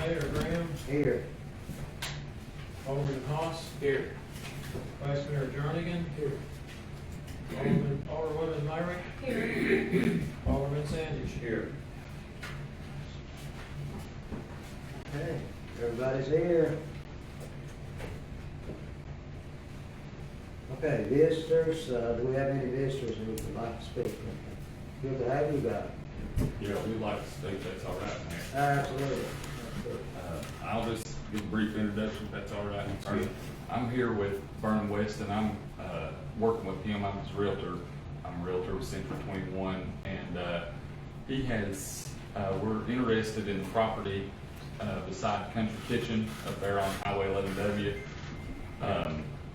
Mayor Graham, Here. Alderman Haas, Here. Vice Mayor Jernigan, Here. Alderwoman Myrick, Here. Alderman Sanders. Here. Okay, everybody's here. Okay, visitors, do we have any visitors who would like to speak? Good to have you guys. Yeah, we'd like to speak, that's all right, Mayor. Absolutely. I'll just give a brief introduction, if that's all right. I'm here with Vernon West, and I'm working with him. I'm his realtor. I'm a realtor with Central 21, and he has, we're interested in the property beside Country Kitchen up there on Highway 11W.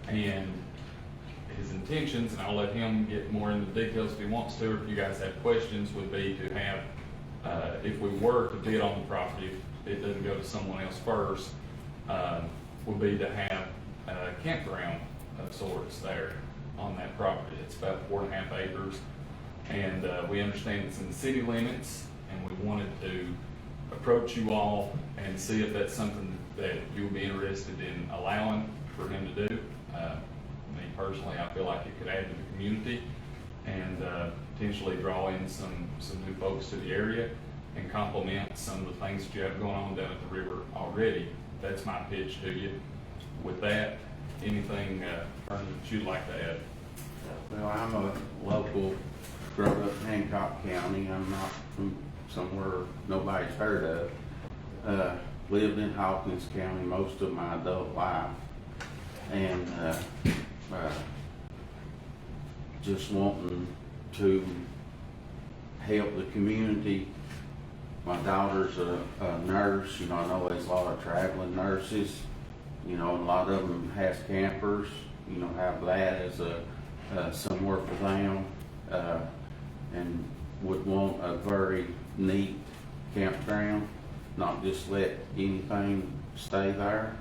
And his intentions, and I'll let him get more into the details if he wants to, or if you guys have questions, would be to have, if we were to bid on the property, if it doesn't go to someone else first, would be to have a campground of sorts there on that property. It's about 4.5 acres, and we understand it's in the city limits, and we wanted to approach you all and see if that's something that you would be interested in allowing for him to do. Me personally, I feel like it could add to the community and potentially draw in some new folks to the area and complement some of the things that you have going on down at the river already. That's my pitch to you. With that, anything Vernon, that you'd like to add? Well, I'm a local, grew up in Hancock County. I'm not from somewhere nobody's heard of. Lived in Hawkins County most of my adult life, and just wanting to help the community. My daughter's a nurse. You know, I know there's a lot of traveling nurses. You know, and a lot of them has campers. You know, have that as a somewhere for them, and would want a very neat campground, not just let anything stay there,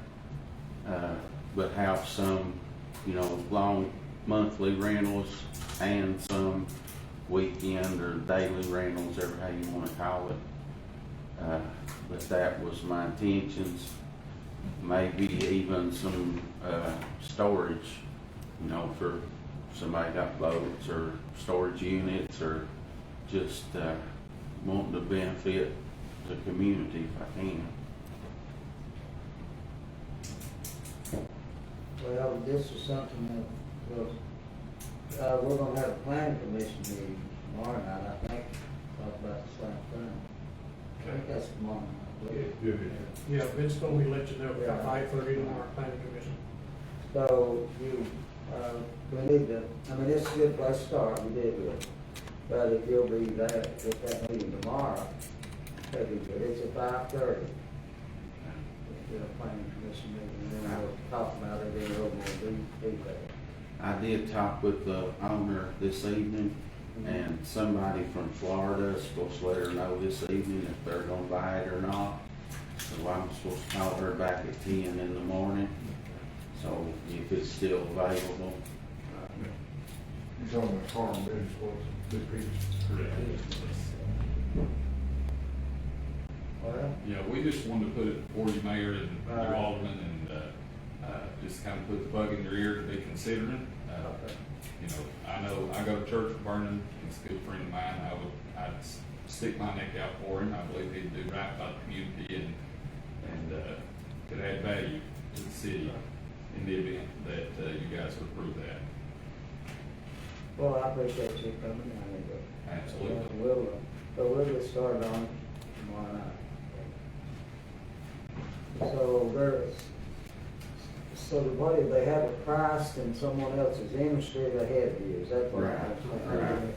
but have some, you know, long monthly rentals and some weekend or daily rentals, whatever how you want to call it. But that was my intentions. Maybe even some storage, you know, for somebody got boats or storage units, or just wanting to benefit the community if I can. Well, this is something that was, we're gonna have a planning commission meeting tomorrow night, I think, talk about the same thing. I think that's tomorrow night. Yeah, Vince told me to let you know Yeah. by 5:30 tomorrow, planning commission. So you, we need to, I mean, this is a good place to start, we did good. But if you'll be there at that meeting tomorrow, that'd be good. It's at 5:30. We'll planning commission meeting, and then we'll talk about it in a little more detail. I did talk with the owner this evening, and somebody from Florida is supposed to let her know this evening if they're gonna buy it or not. So I'm supposed to call her back at 10 in the morning, so if it's still available. He's on the farm business, big piece. Well, Yeah, we just wanted to put it before you, Mayor, and you Alderman, and just kind of put the bug in your ear to be considering. okay. You know I go to church with Vernon. He's a good friend of mine. I'd stick my neck out for him. I believe he'd do right by the community and could add value to the city in the event that you guys would approve that. Well, I appreciate you coming down here. Absolutely. We'll get started on it tomorrow night. So what if they have it priced and someone else is interested ahead of you, is that what? Right.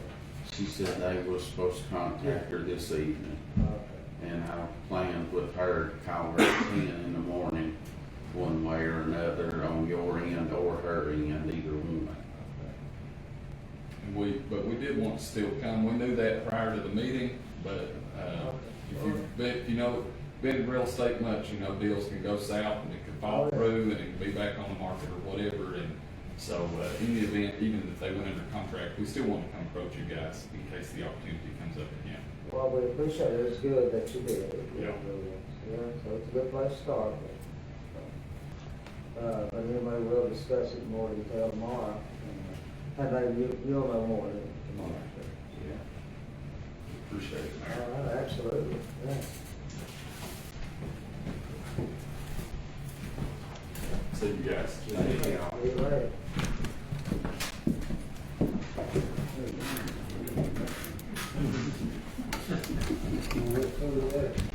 She said they were supposed to contact her this evening, Okay. and I planned with her to call her at 10 in the morning, one way or another, on your end or her end, either one. But we did want to still come. We knew that prior to the meeting, but if you know, been in real estate much, you know, deals can go south and it can fall through and it can be back on the market or whatever. And so in the event, even if they went under contract, we still want to come approach you guys in case the opportunity comes up again. Well, we appreciate it, it's good that you did it. Yeah. Yeah, so it's good place to start. But anyway, we'll discuss it in more detail tomorrow. And maybe you'll know more than tomorrow. Yeah. Appreciate it, Mayor. All right, absolutely, yeah. See you guys. Thank you all. See you later.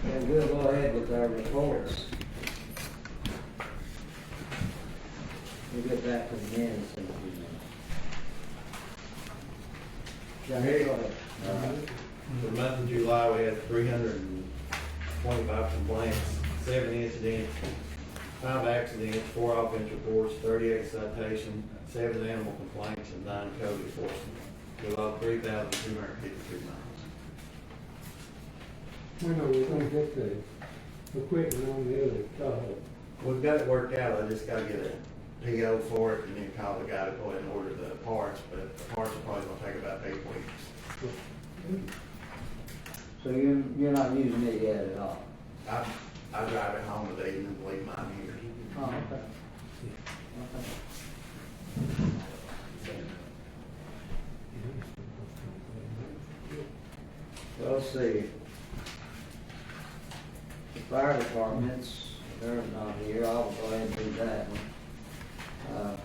And we'll go ahead with our reports. We'll get back to the minutes in a few minutes. Johnny, go ahead. For the month of July, we had 325 complaints, 7 incidents, 5 accidents, 4 offense reports, 38 citations, 7 animal complaints, and 9 code enforcement. We logged 3,252 miles. When are we gonna get the equipment on the other side? We've got it worked out, I just gotta get a PO for it and then call the guy to go ahead and order the parts, but the parts are probably gonna take about 8 weeks. So you're not using it yet at all? I drive it home today and then leave mine here. Oh, okay. Well, let's see. The fire departments, they're not here, I'll go ahead and do that one.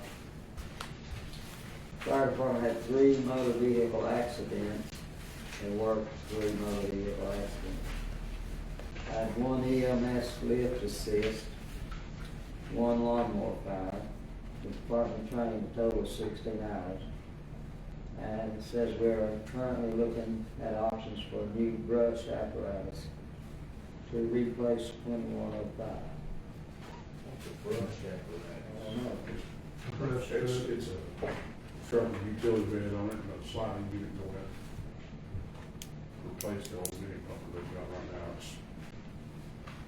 Fire department had 3 motor vehicle accidents. They worked 3 motor vehicle accidents. Had 1 EMS lift assist, 1 lawnmower fire. The department trained a total of 16 hours. And it says we're currently looking at options for a new brush apparatus to replace 2105. Brush I don't know. It's a truck with utility bed on it, and a sliding unit going in. Replace the old mini pumper they've got right now, it's,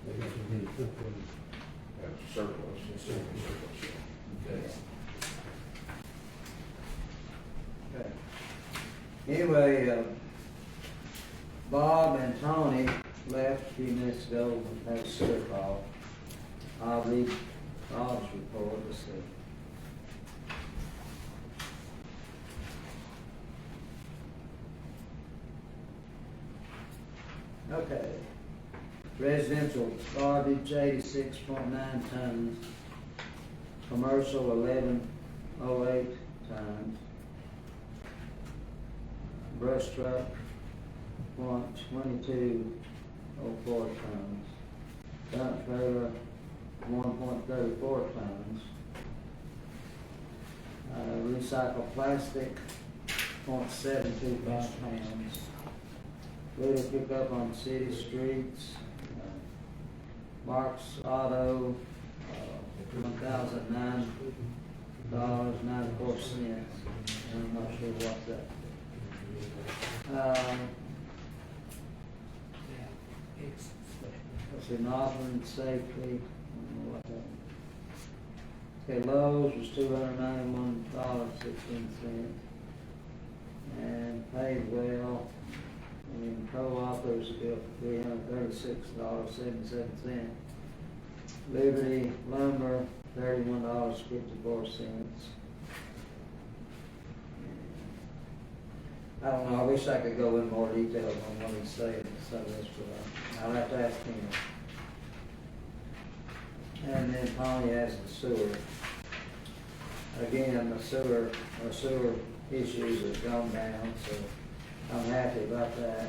They got to be something. it's surplus, it's surplus. Okay. Okay. Anyway, Bob and Tony left a few minutes ago and had a slip off. I'll read Bob's report, let's see. Okay. Residential garbage, 86.9 tons. Commercial, 1108 tons. Brush truck, 2204 tons. Dump trailer, 1.34 tons. Recycled plastic, 0.725 pounds. Litter pickup on city streets. Mark's Auto, $1,009.94. I'm not sure what that. Let's see, Northern Safety, I don't know what that. Okay, Lowe's was $291.16. And Pavewell, and Co-op, there's a bill for $336.77. Liberty Lumber, $31.54. I don't know, I wish I could go in more detail on what he's saying in some of this, but I'll have to ask him. And then Tony has the sewer. Again, our sewer issues have gone down, so I'm happy about that.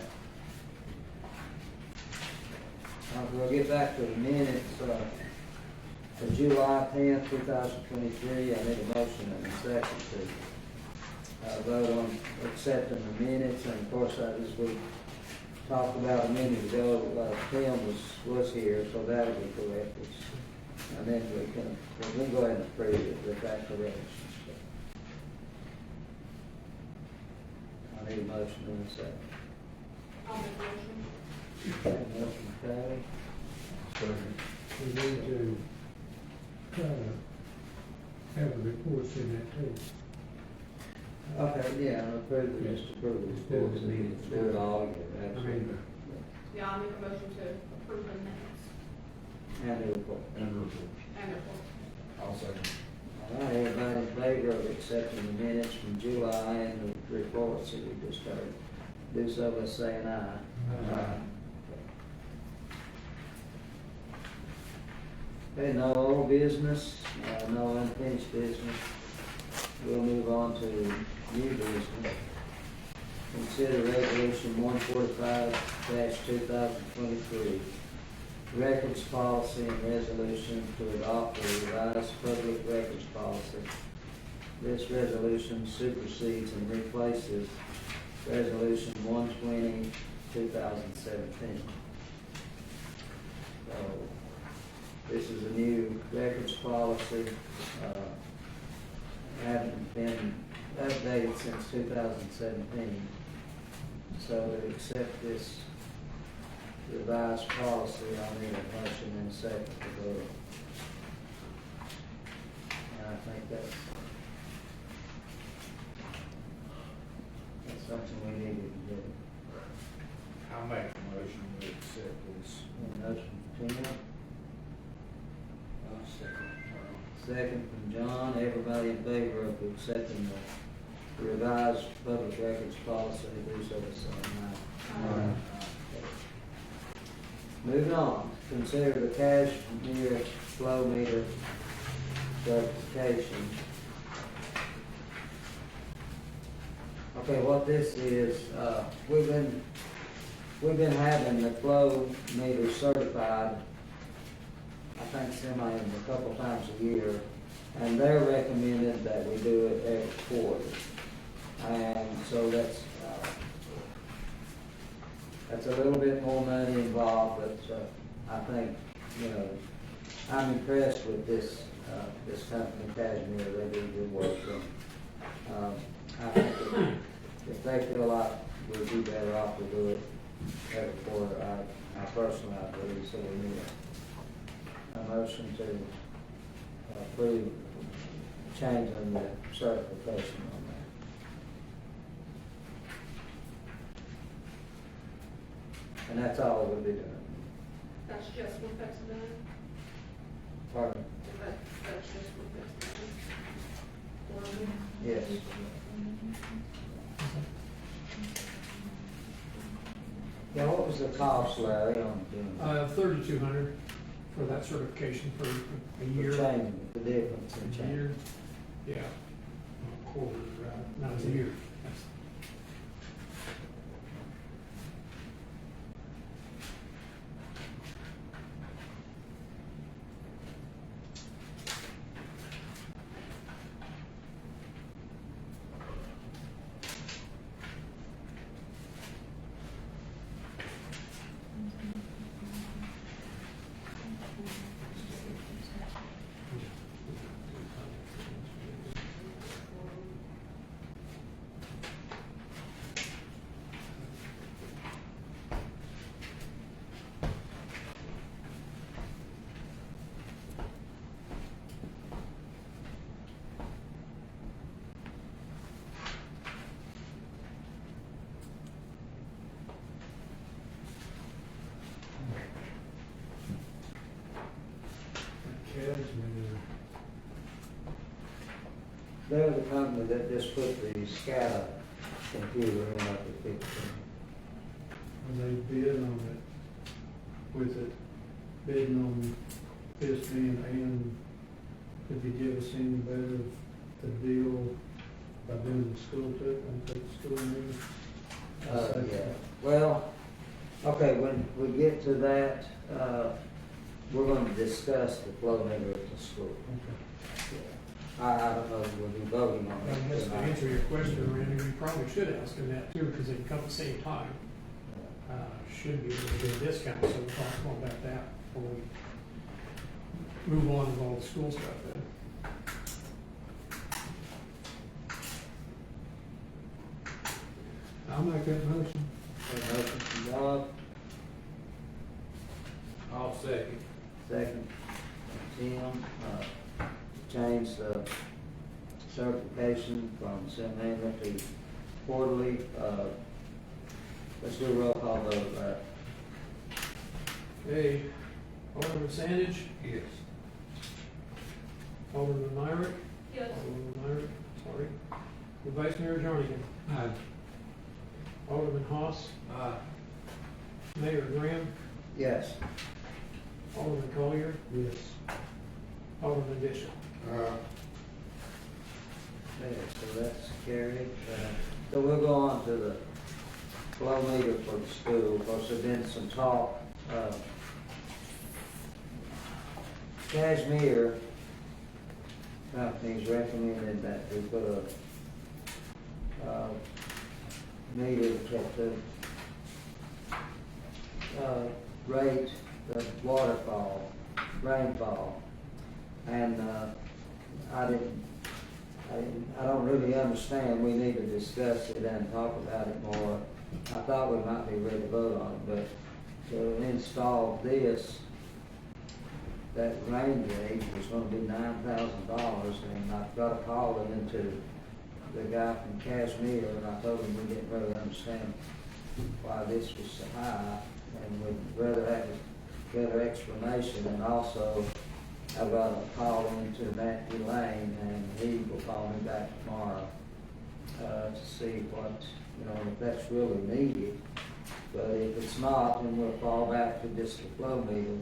We'll get back to the minutes, for July 10th, 2023, I need a motion and a second to vote on accepting the minutes, and of course, as we talked about a minute ago, Tim was here, so that'll be correct. And then we can go ahead and approve it with that correction. I need a motion and a second. I'll make a motion. Okay, motion carried. We need to, have the reports in that too. Okay, yeah, and approve it, just approve it. Just do the minutes. Do it all together, I absolutely. mean, Yeah, I'll make a motion to approve the minutes. And the report. And report. And report. I'll second. All right, everybody in favor of accepting the minutes from July and the reports that we just heard, do so by saying aye. Aye. Okay, no old business, no unfinished business. We'll move on to new business. Consider resolution 145-2023. Records policy and resolution to adopt a revised public records policy. This resolution supersedes and replaces resolution 120-2017. So, this is a new records policy, hasn't been updated since 2017. So to accept this revised policy, I need a motion and a second to vote. And I think that's something we needed to do. I'll make a motion to accept this. Any motion from Tim? Second from John. Everybody in favor of accepting the revised public records policy, do so by saying aye. Moving on, consider the cashmere flow meter certification. Okay, what this is, we've been having the flow meter certified, I think a couple times a year, and they're recommended that we do it every quarter. And so that's a little bit more money involved, but I think, I'm impressed with this company, Cashmere. They do good work. And, I think if they feel like we'd be better off to do it every quarter, I personally believe so. We need a motion to approve changing the certification on that. And that's all we'll be doing. That's just what that's done? Pardon? That's just what that's done? Yes. Yeah, what was the cost, Larry, on doing that? $3,200 for that certification for a year. Changing the difference in A change. year, yeah. A quarter, no, it's a year. That's- They're the company that just put the SCADA computer in up at 15. And they bid on it, with it, bidding on this being, and could you give us any better the deal by doing the school trip and take the school meeting? Yeah, well, okay, when we get to that, we're gonna discuss the flow meter at the school. Okay. I don't know if we'll be voting on I it guess to tonight. answer your question, Randy, we probably should ask them that too, because they come at the same time. Should be able to get a discount, so we'll talk more about that before we move on with all the school stuff then. I'll make that motion. A motion from Bob, I'll second. second from Tim, change the certification from semi-annual to quarterly. Let's do a roll call vote, Okay, Alderman Sandage, Yes. Alderman Myrick, Yes. Alderman Myrick, sorry. And Vice Mayor Jarnigan. Aye. Alderman Haas, Aye. Mayor Graham, Yes. Alderman Collier, Yes. Alderman Bishop. Okay, so that's carried. So we'll go on to the flow meter for the school, because there's been some talk. Cashmere companies recommended that we put a meter to rate the waterfall, rainfall. And I don't really understand. We need to discuss it and talk about it more. I thought we might be ready to vote on it, but to install this, that rain gauge was gonna be $9,000, and I've got a call into the guy from Cashmere, and I told him we didn't really understand why this was so high, and we'd rather have a better explanation. And also, I've got a call into Matthew Lane, and he will call me back tomorrow, to see what, if that's really needed. But if it's not, then we'll fall back to just the flow meter.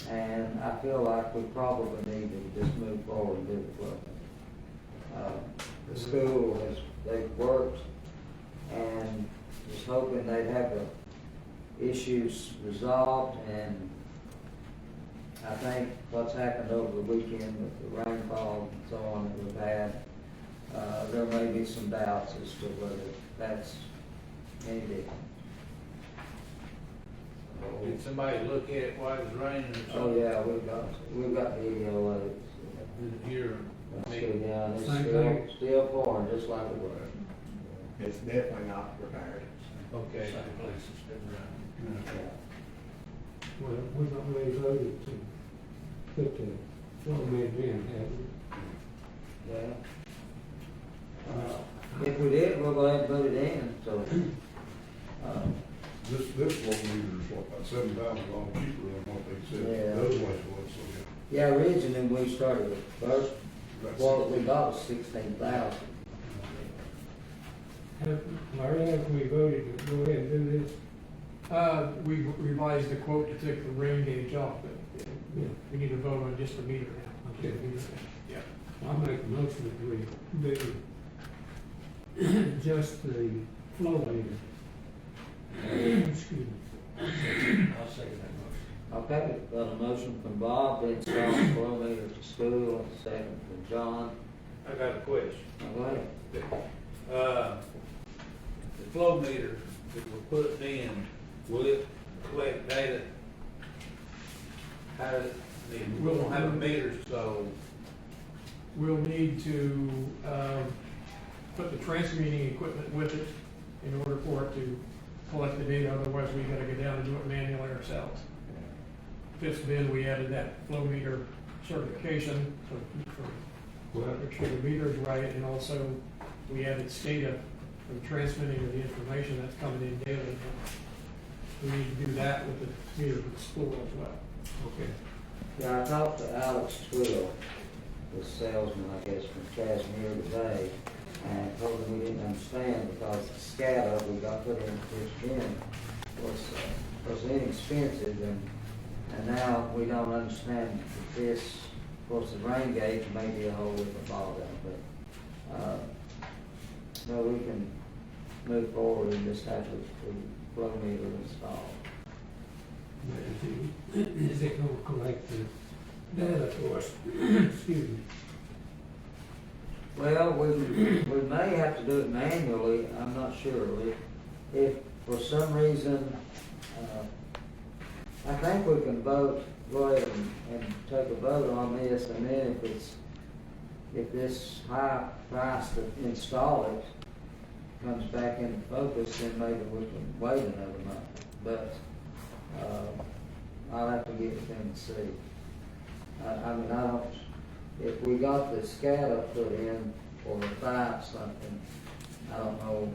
And I feel like we probably need to just move forward and do the flow meter. The school they've worked, and was hoping they'd have the issues resolved, and I think what's happened over the weekend with the rainfall and so on that we've had, there may be some doubts as to whether that's needed. Did somebody look at it while it was raining or Oh, something? yeah, we've got video of it. Didn't hear. Let's go down, it's Same still pouring, just like it was. It's definitely not prepared. Okay. Yeah. Well, we've not really voted to put the flow meter in, have we? Yeah. If we did, we'll go ahead and put it in, so, This flow meter is what, about $7,000 cheaper than what they said Yeah. the other place was, so yeah, originally when we started, the first, that's. what we got was 16,000. Larry, have we voted to go ahead and do this? We revised the quote to take the rain gauge off, but we need to vote on just the meter now. Okay. Yeah. I'll make a motion that we do just the flow meter. Excuse me. I'll second that motion. Okay, got a motion from Bob to install a flow meter at the school, and a second from John. I got a question. Now, go ahead. The flow meter that we're putting in, will it collect data? How does it, we don't have a meter, so, We'll need to, put the transmitting equipment with it in order for it to collect the data, otherwise we gotta go down and do it manually ourselves. Fifth bin, we added that flow meter certification, so make sure the meter is right, and also we added SCADA for the transmitting of the information that's coming in daily. We need to do that with the meter for the school as well. Okay. Yeah, I talked to Alex Twill, the salesman, I guess, from Cashmere today, and told him we didn't understand because the SCADA we got put in this bin was inexpensive, and now we don't understand that this, of course, the rain gauge may be a whole different ballgame, but, no, we can move forward and just have the flow meter installed. Is it gonna collect the data for us? Excuse me. Well, we may have to do it manually, I'm not sure. If for some reason, I think we can vote, go ahead and take a vote on this, and then if this high price to install it comes back into focus, then maybe we can wait another month. But, I'll have to get with them and see. I mean, I don't, if we got the SCADA put in for $5 something, I don't know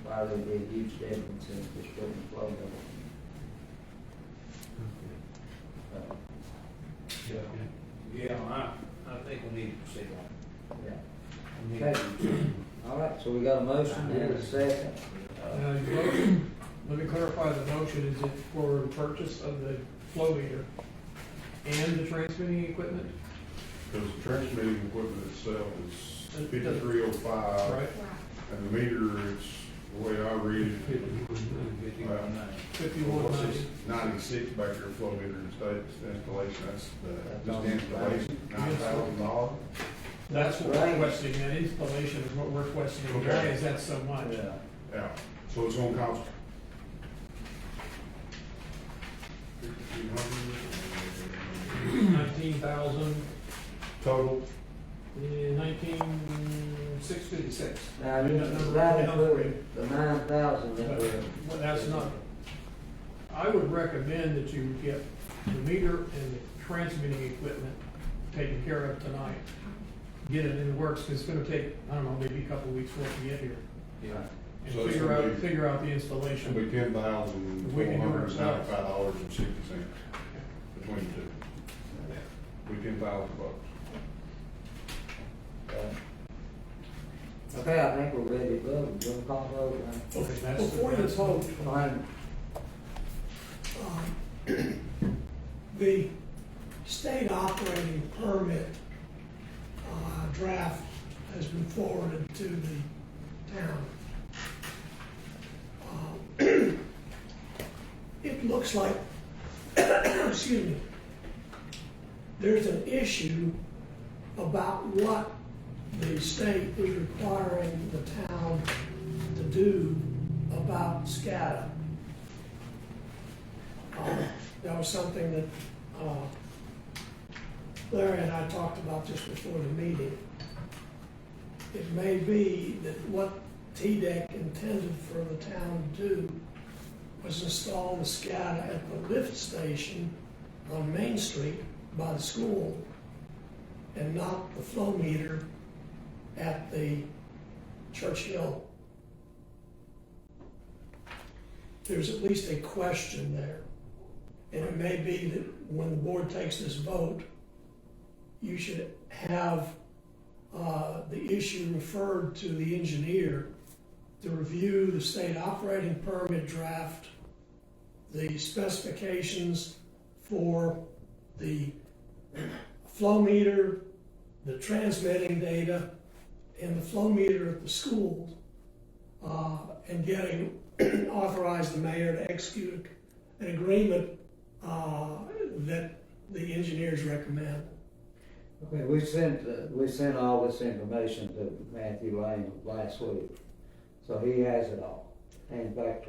why there'd be a huge difference in just putting flow Yeah, I think we need to proceed on Yeah. it. Okay. All right, so we got a motion and a second. Now, your motion, let me clarify the motion, is it for the purchase of the flow meter and the transmitting equipment? Because the transmitting equipment itself is 5305, Right, and the meter, it's, the way I read it, 5190. 96 back there flow meter installation, that's just the installation, $9,000. That's what we're questioning, that installation is what we're questioning, why Okay. is that so much? Yeah. Yeah, so it's gonna cost. 19,000, Total, 19,656. Now, That you number that down for you. include the 9,000 that But we're. but that's not, I would recommend that you get the meter and the transmitting equipment taken care of tonight. Get it in the works, 'cause it's gonna take, I don't know, maybe a couple weeks for it to get here. Yeah. And So it's figure gonna out, be- figure out the it'll installation. be $10,495.60 between the two. Be $10,000. Okay, I think we're ready to vote. You want to call vote? Okay, that's. Before you vote, Fine. the state operating permit draft has been forwarded to the town. It looks like, excuse me, there's an issue about what the state is requiring the town to do about SCADA. That was something that Larry and I talked about just before the meeting. It may be that what TDEC intended for the town to do was install the SCADA at the lift station on Main Street by the school and not the flow meter at the Church Hill. There's at least a question there. And it may be that when the board takes this vote, you should have the issue referred to the engineer to review the state operating permit draft, the specifications for the flow meter, the transmitting data, and the flow meter at the schools, and getting authorize the mayor to execute an agreement that the engineers recommend. Okay, we sent all this information to Matthew Lane last week, so he has it all. In fact,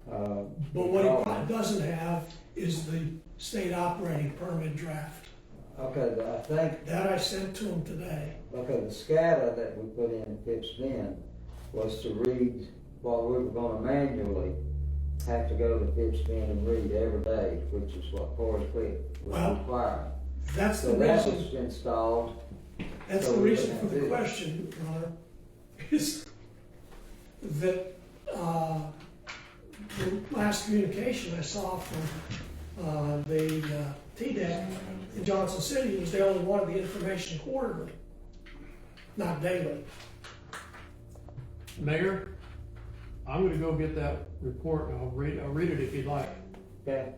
But what he doesn't have is the state operating permit draft. okay, I think, That I sent to him today. okay, the SCADA that we put in fixed in was to read while we were gonna manually have to go to fixed bin and read every day, which is what Corey Quick was Well, requiring. That's So the that reason, was installed. that's so the we reason can for the do it. question, Your Honor, is that, the last communication I saw from, the TDEC in Johnson City was they only wanted the information quarterly, not daily. Mayor, I'm gonna go get that report and I'll read it if you'd like. Okay.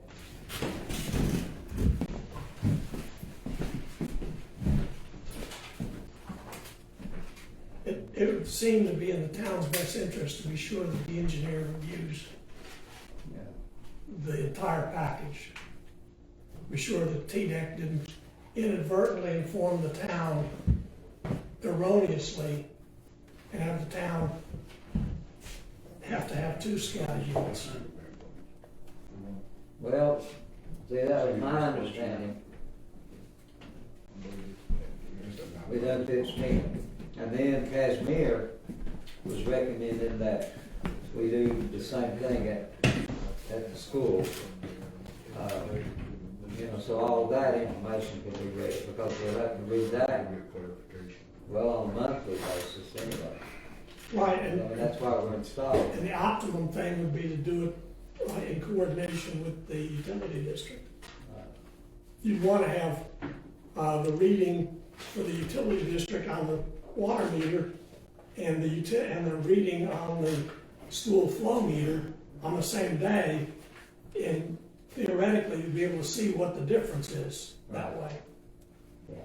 It would seem to be in the town's best interest to be sure that the engineer reviews Yeah. the entire package. Be sure that TDEC didn't inadvertently inform the town erroneously and have the town have to have two SCADA units. Well, see, that was my understanding. We done fixed me. And then Casimir was recommending that we do the same thing at the school. So all that information can be read, because we'll have to read that, well, on a monthly basis anyway. Right, I mean, that's why we're installed. and the optimum thing would be to do it in coordination with the utility district. you'd want to have the reading for the utility district on the water meter and the reading on the school flow meter on the same day, and theoretically, you'd be able to see what the difference is that way. Yeah.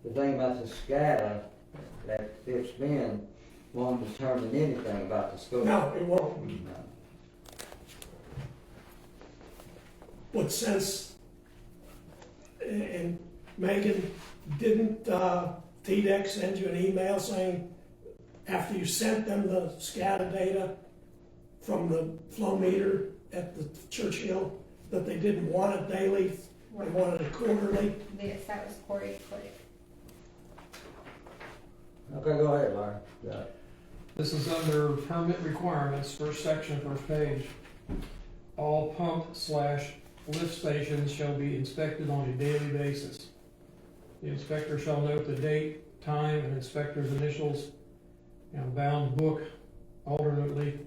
The thing about the SCADA, that it's been, won't determine anything about the school. No, it won't. No. But since, and Megan, didn't TDEC send you an email saying after you sent them the SCADA data from the flow meter at the Churchill, that they didn't want it daily, they wanted it quarterly? Yes, that was Corey. Okay, go ahead, Larry. Yeah. This is under permit requirements, first section, first page. All pump/lift stations shall be inspected on a daily basis. The inspector shall note the date, time, and inspector's initials, and bound book. Alternately,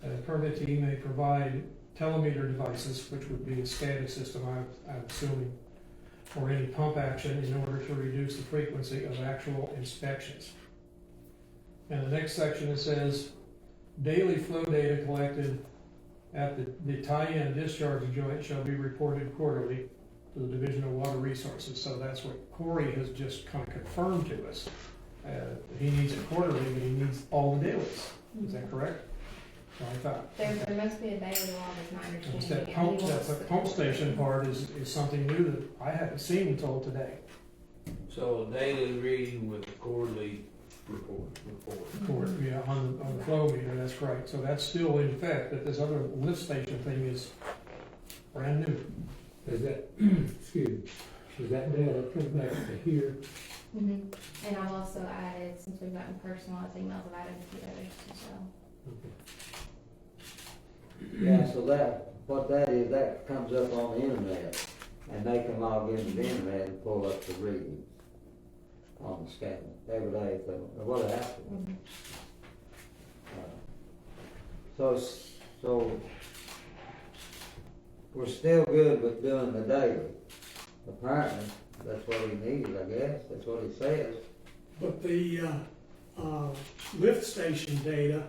a permittee may provide telemeter devices, which would be a SCADA system, I'm assuming, for any pump action in order to reduce the frequency of actual inspections. And the next section, it says, daily flow data collected at the tie-in discharge joint shall be reported quarterly to the Division of Water Resources. So that's what Corey has just kind of confirmed to us. He needs it quarterly, but he needs all the dailies. Is that correct? So I thought. There must be a daily log, is my It's understanding. that pump station part is something new that I haven't seen until today. So a daily reading with a quarterly report. Yeah, on the flow meter, that's right. So that's still in effect, but this other lift station thing is brand new. Does that, excuse me, does that data come back to here? Mhm. And I've also added, since we've gotten personalized emails, I've added a few others as well. Yeah, so that, what that is, that comes up on the internet, and they can log into the internet and pull up the readings on the scanner every day, or what happened. So we're still good with doing the daily. Apparently, that's what he needed, I guess, that's what he says. But the lift station data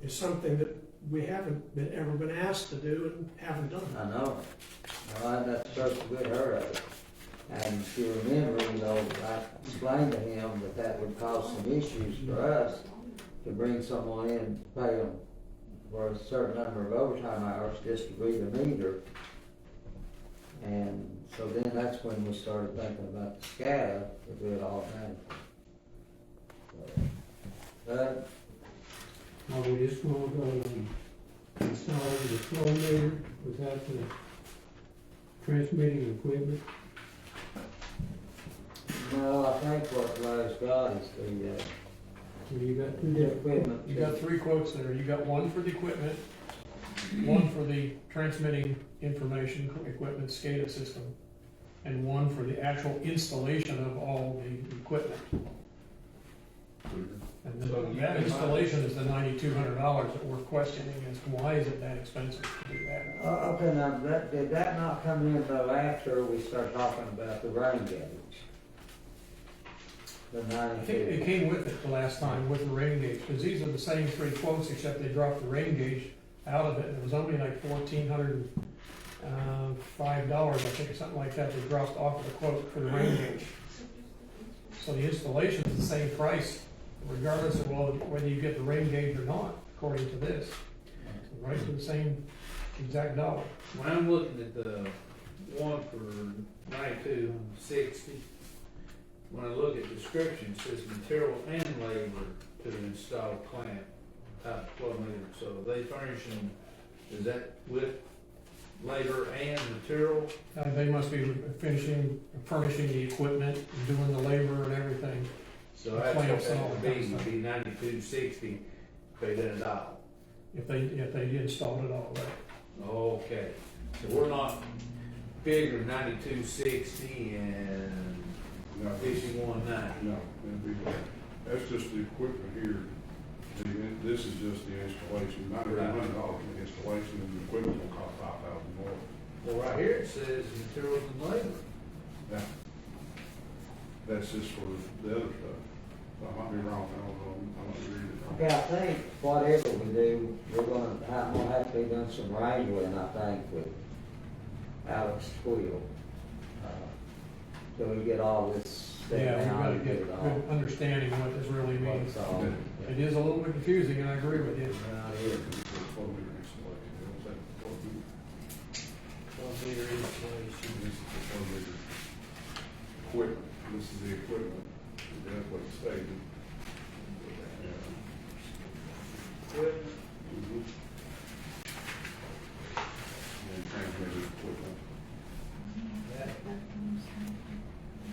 is something that we haven't ever been asked to do and haven't done. I know. That's supposed to be her of it. And if you remember, I explained to him that would cause some issues for us to bring someone in, pay them for a certain number of overtime hours just to read a meter. And so then that's when we started thinking about the SCADA to do it automatically. Are we just gonna go and install the flow meter without the transmitting equipment? No, I think what Larry's got is So you got two the different. equipment. You got three quotes there. You got one for the equipment, one for the transmitting information equipment SCADA system, and one for the actual installation of all the equipment. And then that installation is the $9,200 that we're questioning as to why is it that expensive to do that? Okay, now, did that not come in though after we started talking about the rain gauge? The I think it 92. came with it the last time with the rain gauge, because these are the same three quotes, except they dropped the rain gauge out of it, and it was only like $1,405, I think, or something like that, they dropped off of the quote for the rain gauge. So the installation is the same price, regardless of whether you get the rain gauge or not, according to this. So right to the same exact dollar. When I'm looking at the one for 9260, when I look at description, it says material and labor to install clamp type flow meter. So they furnishing, is that with labor and material? They must be furnishing the equipment, and doing the labor and everything. So that's what Clamps and that all would that kind be, of would be 9260, pay that $1. If they installed it all right. Okay, so we're not figuring 9260 and No, 5190. no, that's just the equipment here. This is just the installation, $900 for the installation, and the equipment will cost $5,000 more. Well, right here it says materials and labor. Yeah. That's just for the other stuff. So I might be wrong, I don't know, I'm not reading it wrong. Okay, I think whatever we do, we're gonna have to be doing some wrangling, I think, with Alex Quill. So we get all this set Yeah, down we've got to and get get it all. good understanding of what this really means. What's all. It is a little bit confusing, and I agree with you. Now, here, it's a 12-meter installation. It was like 12 meter. 12 meter installation. This is the 12-meter equipment. This is the equipment. That's what it's stated. Yeah. Equipment. Mhm. And transmitter equipment. That-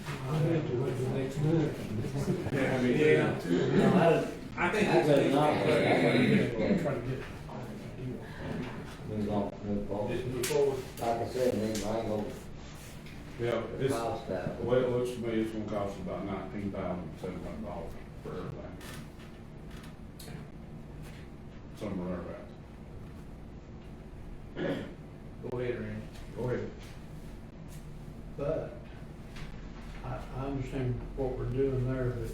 I have to wait till next month. Yeah, I mean, Yeah. I think it's. I could not, but I could- Try to get. Move on, move forward. Just move forward. Like I said, these wrangle Yeah, this, cost that. the way it looks to me, it's gonna cost about $19,700 for everything. Somewhere thereabouts. Go ahead, Randy. Go ahead. But I understand what we're doing there, but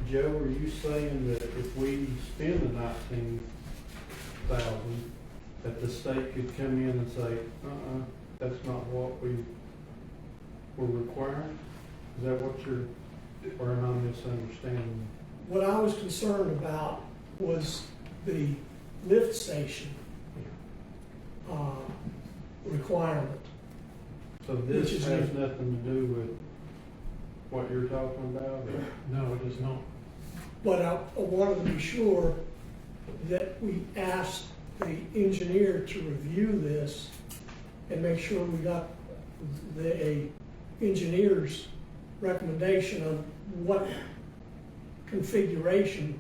Joe, are you saying that if we spend the 19,000, that the state could come in and say, that's not what we were requiring? Is that what you're, or am I misunderstanding? What I was concerned about was the lift station, requirement. So this Which is has new. nothing to do with what you're talking about? or- No, it does not. But I wanted to be sure that we asked the engineer to review this and make sure we got the engineer's recommendation of what configuration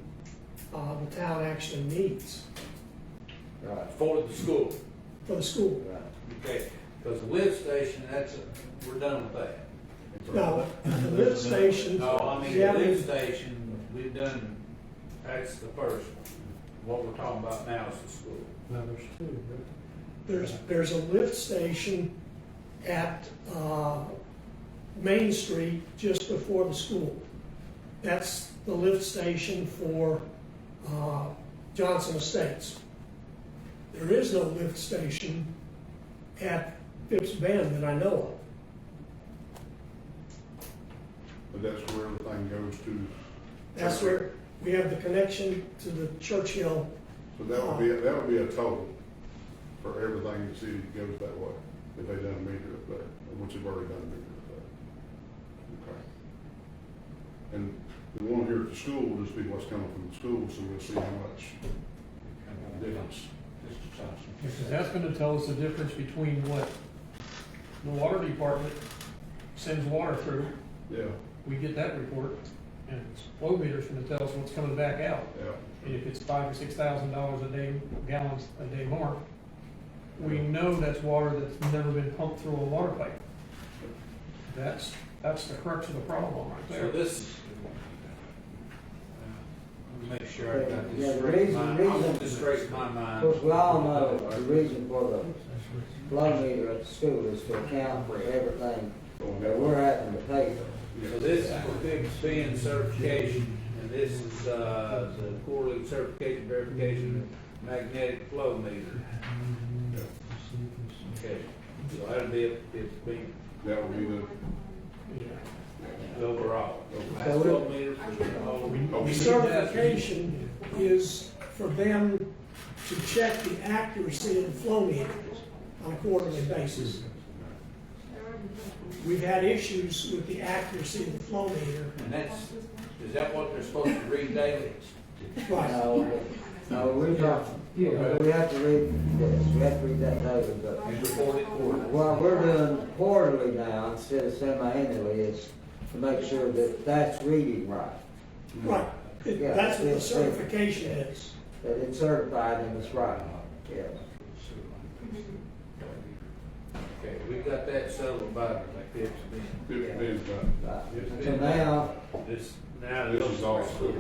the town actually needs Right, For the school. for the school. right. Okay, because the lift station, we're done with that. Now, the lift station. No, I mean, the yeah, lift station, we've done, that's the first one. What we're talking about now is the school. No, there's two, but There's a lift station at Main Street just before the school. That's the lift station for Johnson Estates. There is no lift station at Phipps Bend that I know of. But that's where everything goes to. That's where we have the connection to the Churchill. So that would be a total for everything the city goes that way, if they done a meter up there, which they've already done a meter up there. Okay. And the one here at the school will just be what's coming from the school, so we'll see how much difference. Because that's gonna tell us the difference between what the water department sends water through. Yeah, We get that report, and flow meter's gonna tell us what's coming back out. yeah. And if it's $5,000 or $6,000 a day, gallons a day more, we know that's water that's never been pumped through a water pipe. That's the crux of the problem right So there. this, let me make sure I got Yeah, this the straight in reason- my, I want this straight in my Of mind. course, we all know the reason for the flow meter at the school is to account for everything that we're having to pay for. So this is for big spin certification, and this is, the quarterly certification verification of magnetic flow meter. Okay, so that'll be, it's been That would be the, overall. That's So flow meter for the whole. The certification is for them to check the accuracy of the flow meters on a quarterly basis. We've had issues with the accuracy of the flow meter. And that's, is that what they're supposed to read daily? Right. No, we're talking, we have to read this, we have to read that daily, but And report it quarterly? what we're doing quarterly now instead of semi-annually is to make sure that that's reading right, Right. That's what the certification is. that it's certified and it's right, yeah. Okay, we got that settled by like this. Right. So now, Now, this is all school.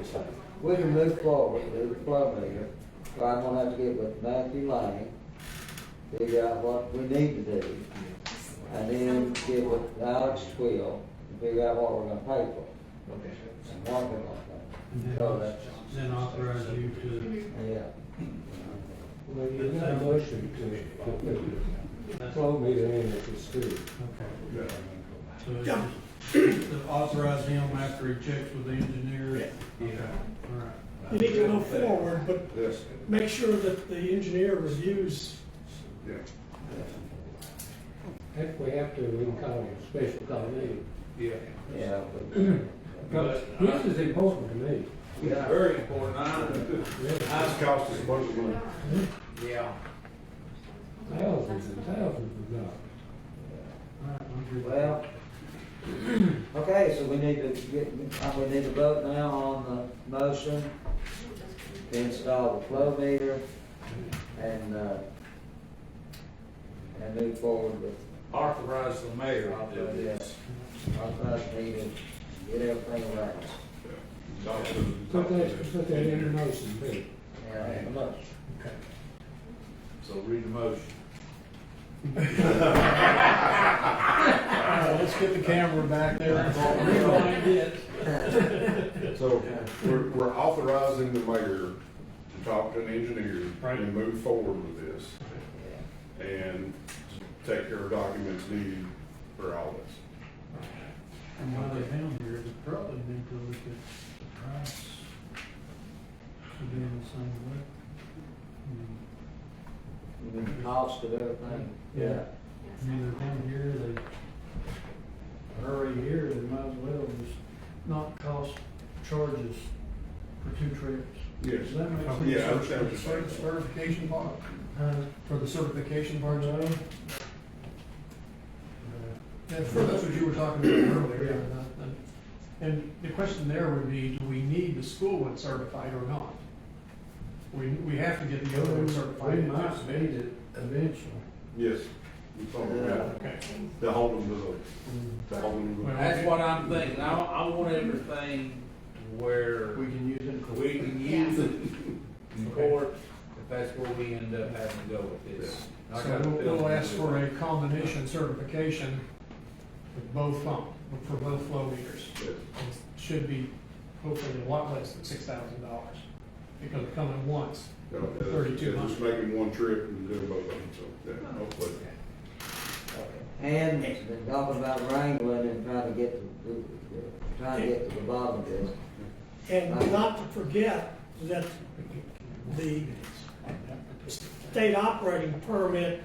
we can move forward with the flow meter. So I'm gonna have to get with Matthew Lane figure out what we need to do, and then get with Alex Quill and figure out what we're gonna pay for, Okay. and what we're gonna And pay. So that's, then authorize you to, yeah. Well, you got a motion to flow meter in at the school. okay. Yeah. So it's just to authorize him after he checks with the engineer? Yeah. All right. You need to go forward, but Yes, make sure that the engineer reviews. yeah. If we have to, we can call a special call meeting. Yeah. Yeah, But, This is important to me. Yeah. very important, This cost us a bunch of money. yeah. Thousands and thousands of dollars. All right, I'm good. well, okay, so we need to vote now on the motion to install the flow meter and move forward with, Authorize the mayor to do this. authorize me to get everything right. Put that in the motion, too. Yeah, how much? So read the motion. Let's get the camera back there and rewind it. So we're authorizing the mayor to talk to an engineer Right. and move forward with this Yeah. and take care of documents needed for all this. And while they're down here, we probably need to look at the price to be in the same way. You mean the cost of everything? Yeah. I mean, they're down here, they are already here, they might as well just not cost charges for 2 trips. Yes. Does that make sense? Yeah, I understand what you're saying. Certification part, Uh, for the certification part, no. that's what you were talking about earlier. And the question there would be, do we need the school one certified or not? We have to get the other one certified. We might need it eventually. Yes. We told them that. Okay. To hold them to the hold them to the. That's what I'm thinking, I want everything where We can use it in court. we can use it in court, if that's where we end up having to go with this. I So got a we'll feeling ask for a we will. combination certification with both for both flow meters. Yes. It should be hopefully a lot less than $6,000, because coming once. Yeah, 3,200. Just making one trip and doing both of them, so, yeah, hopefully. And been talking about wrangling and trying to get to the bottom of this. And not to forget that the state operating permit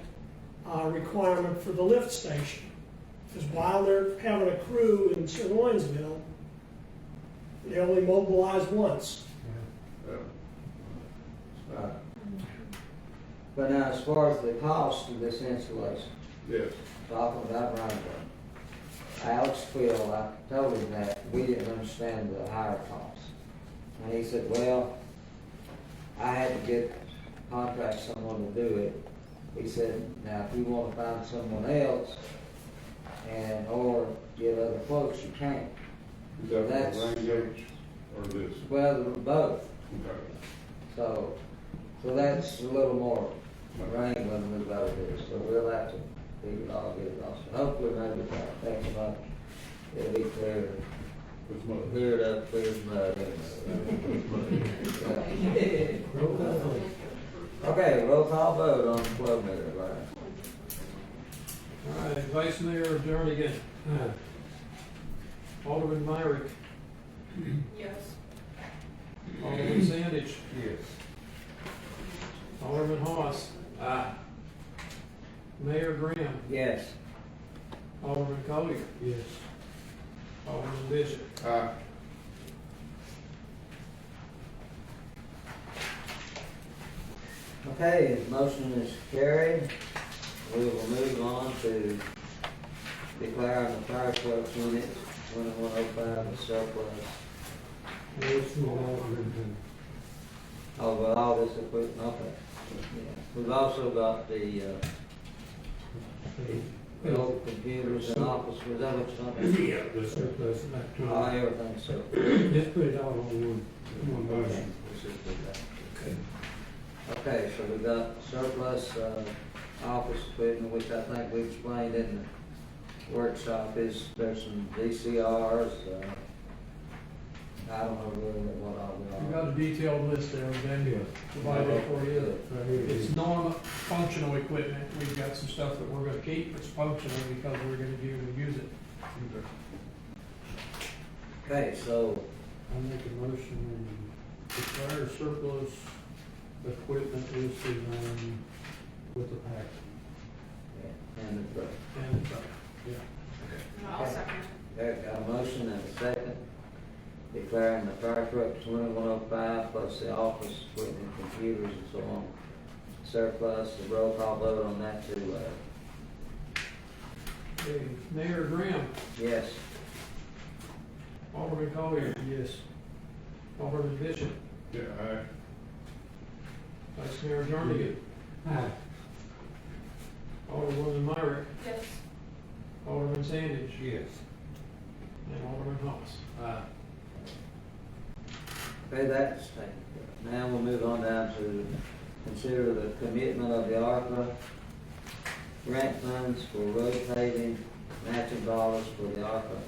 requirement for the lift station. Because while they're having a crew in Surgoinsville, they only mobilize once. Yeah. Right. But now, as far as the cost of this installation, Yes. talking about wrangling, Alex Quill, I told him that we didn't understand the higher cost. And he said, well, I had to contact someone to do it. He said, now, if you want to find someone else or get other quotes, you can. Is that That's- for rain gauge or this? Well, both. Okay. So that's a little more wrangling we've got to do. So we'll have to figure it all, get it all. So hopefully maybe by next month, it'll be clear, With mother. cleared up, clear as mud. Okay, roll call vote on the flow meter, right? All right, Vice Mayor Jernigan. Alderman Myrick. Yes. Alderman Sandich. Yes. Alderman Haas. Mayor Graham. Yes. Alderman Collier. Yes. Alderman Bishop. Aye. Okay, the motion is carried. We will move on to declaring the fire truck unit 2105 as surplus. Yes, we all Oh, well, all this equipment, okay. Yeah. We've also got the old computers and office, was that what you're talking about? the surplus back to. Oh, everything, so. Just put it all on one motion. Okay, so we got surplus, office equipment, which I think we explained in the workshop, is there's some VCRs, I don't know really what all they are. You got a detailed list there, then provided for you. It's non-functional equipment, we've got some stuff that we're gonna keep, it's functional because we're gonna be able to use it. Okay, so, I make a motion to declare surplus equipment listed on with the pack. and the, And, I'll second. there, got a motion and a second, declaring the fire truck 2105 plus the office equipment, computers and so on surplus. The roll call vote on that too, okay, Mayor Graham, yes. Alderman Collier, Yes. Alderman Bishop, Yeah, Vice Mayor Jarnigan, Aye. Alderwoman Myrick, Yes. Alderman Sandage, Yes. and Alderman Hobbs. Okay, that's taken care of. Now we'll move on down to consider the commitment of the ARPA grant funds for road paving, matching dollars for the ARPA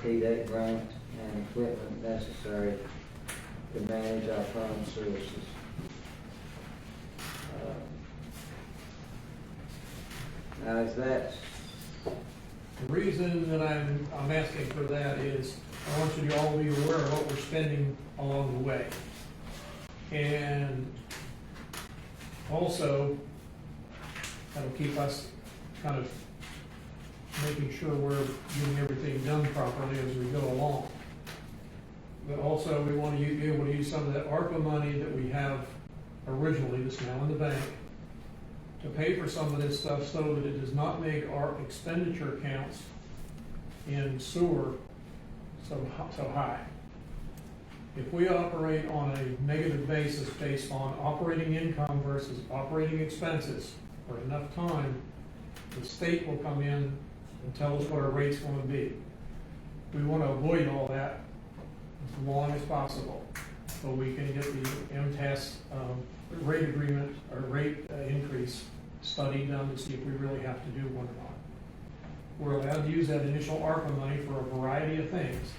T-Date grant, and equipment necessary to manage our fund sources. Now is that, The reason that I'm asking for that is, I want you to all be aware of what we're spending along the way. And also, that'll keep us kind of making sure we're getting everything done properly as we go along. But also, we want to be able to use some of that ARPA money that we have originally, that's now in the bank, to pay for some of this stuff so that it does not make our expenditure accounts in sewer so high. If we operate on a negative basis based on operating income versus operating expenses for enough time, the state will come in and tell us what our rate's going to be. We want to avoid all that as long as possible, so we can get the MTS rate agreement or rate increase study done to see if we really have to do one or not. We're allowed to use that initial ARPA money for a variety of things.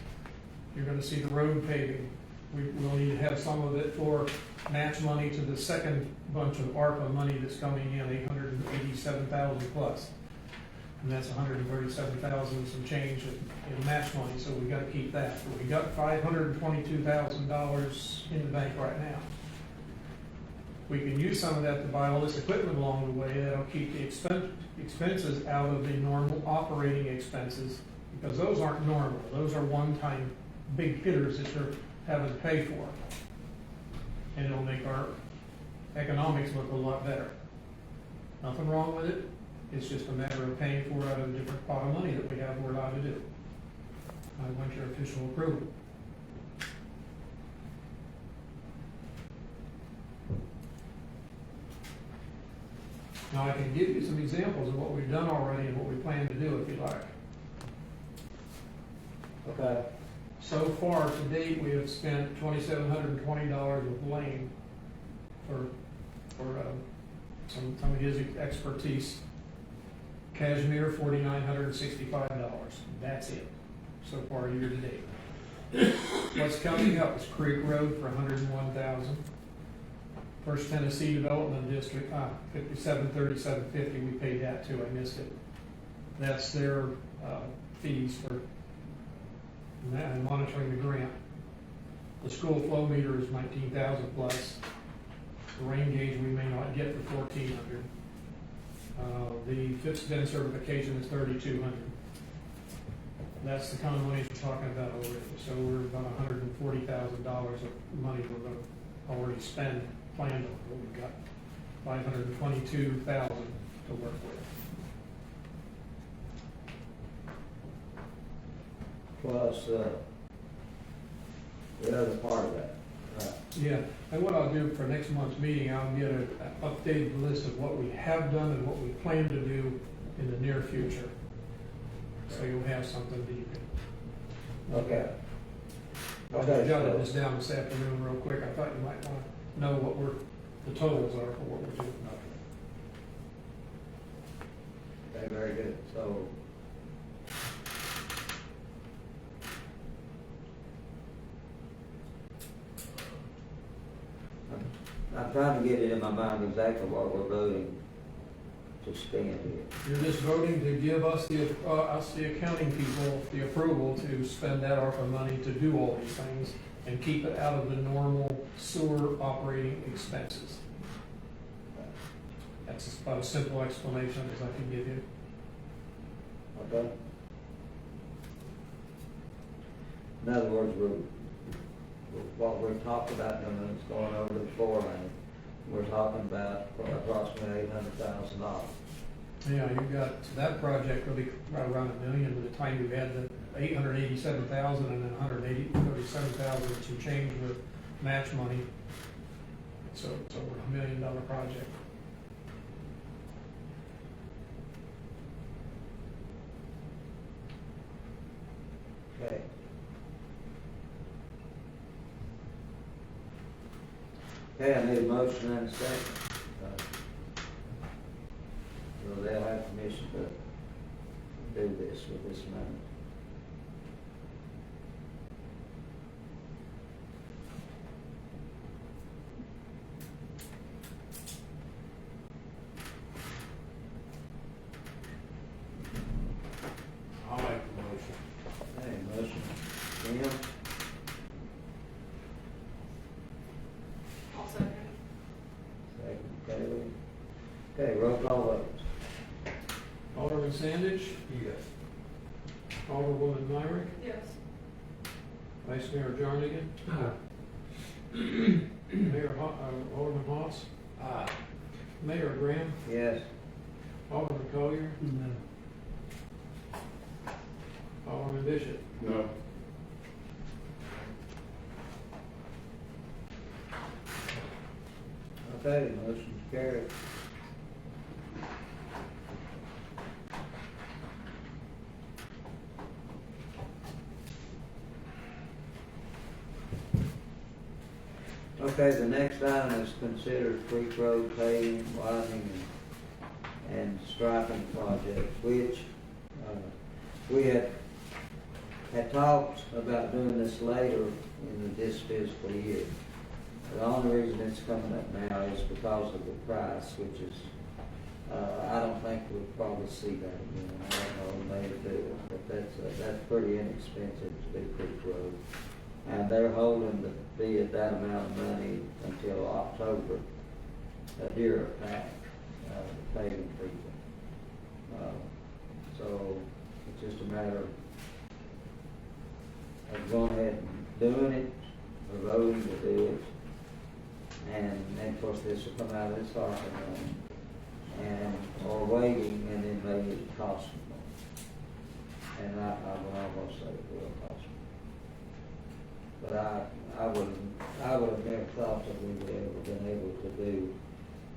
You're gonna see the road paving. We'll need to have some of it for match money to the second bunch of ARPA money that's coming in, 887,000 plus. And that's 137,000 some change in match money, so we gotta keep that. We got $522,000 in the bank right now. We can use some of that to buy all this equipment along the way. That'll keep the expenses out of the normal operating expenses, because those aren't normal. Those are one-time big hitters that you're having to pay for. And it'll make our economics look a lot better. Nothing wrong with it. It's just a matter of paying for it out of a different pot of money that we have we're allowed to do. I want your official approval. Now, I can give you some examples of what we've done already and what we plan to do if you like. okay, So far, to date, we have spent $2,720 with Lane for some of his expertise. Cashmere, $4,965. That's it, so far year to date. What's coming up is Creek Road for $101,000. First Tennessee Development District, $5737.50, we paid that too, I missed it. That's their fees for monitoring the grant. The school flow meter is 19,000 plus. The rain gauge we may not get for 1,400. The fixed bin certification is 3,200. That's the kind of money we're talking about already. So we're about $140,000 of money we're going to already spend, planned on. We've got $522,000 to work with. plus, the other part of that, right? Yeah, and what I'll do for next month's meeting, I'll get an updated list of what we have done and what we plan to do in the near future. So you'll have something that you can. Okay. I jotted this down this afternoon real quick. I thought you might want to know what the totals are for what we're doing. Okay, very good, so. I'm trying to get it in my mind exactly what we're voting to spend here. You're just voting to give us the accounting people, the approval to spend that ARPA money to do all these things and keep it out of the normal sewer operating expenses. That's about as simple explanation as I can give you. Okay? In other words, what we're talking about doing is going over to the 4-lane. We're talking about approximately $800,000. Yeah, you've got, so that project will be right around $1 million by the time you add the 887,000 and then 137,000 to change with match money. So it's over $1 million project. Okay. Okay, I need a motion and a second. So they'll have permission to do this with this money. I'll make the motion. Okay, motion. Tim, I'll second. second, Taylor. Okay, roll call vote. Alderman Sandage, Yes. Alderwoman Myrick, Yes. Vice Mayor Jarnigan, Alderman Haas, Aye. Mayor Graham, Yes. Alderman Collier, No. Alderman Bishop. No. Okay, motion's carried. Okay, the next item is considered creek road paving, widening, and striping project, which, we had talked about doing this later in this fiscal year. The only reason it's coming up now is because of the price, which is, I don't think we'll probably see that again. I don't know, maybe do, but that's pretty inexpensive to do creek road. And they're holding the bid that amount of money until October, deer attack, the paving people. So it's just a matter of going ahead and doing it, or voting to do it. And then, of course, this will come out of this ARPA money, and, or waiting, and then maybe it costs more. And I will almost say it will cost more. But I would have never thought that we would ever been able to do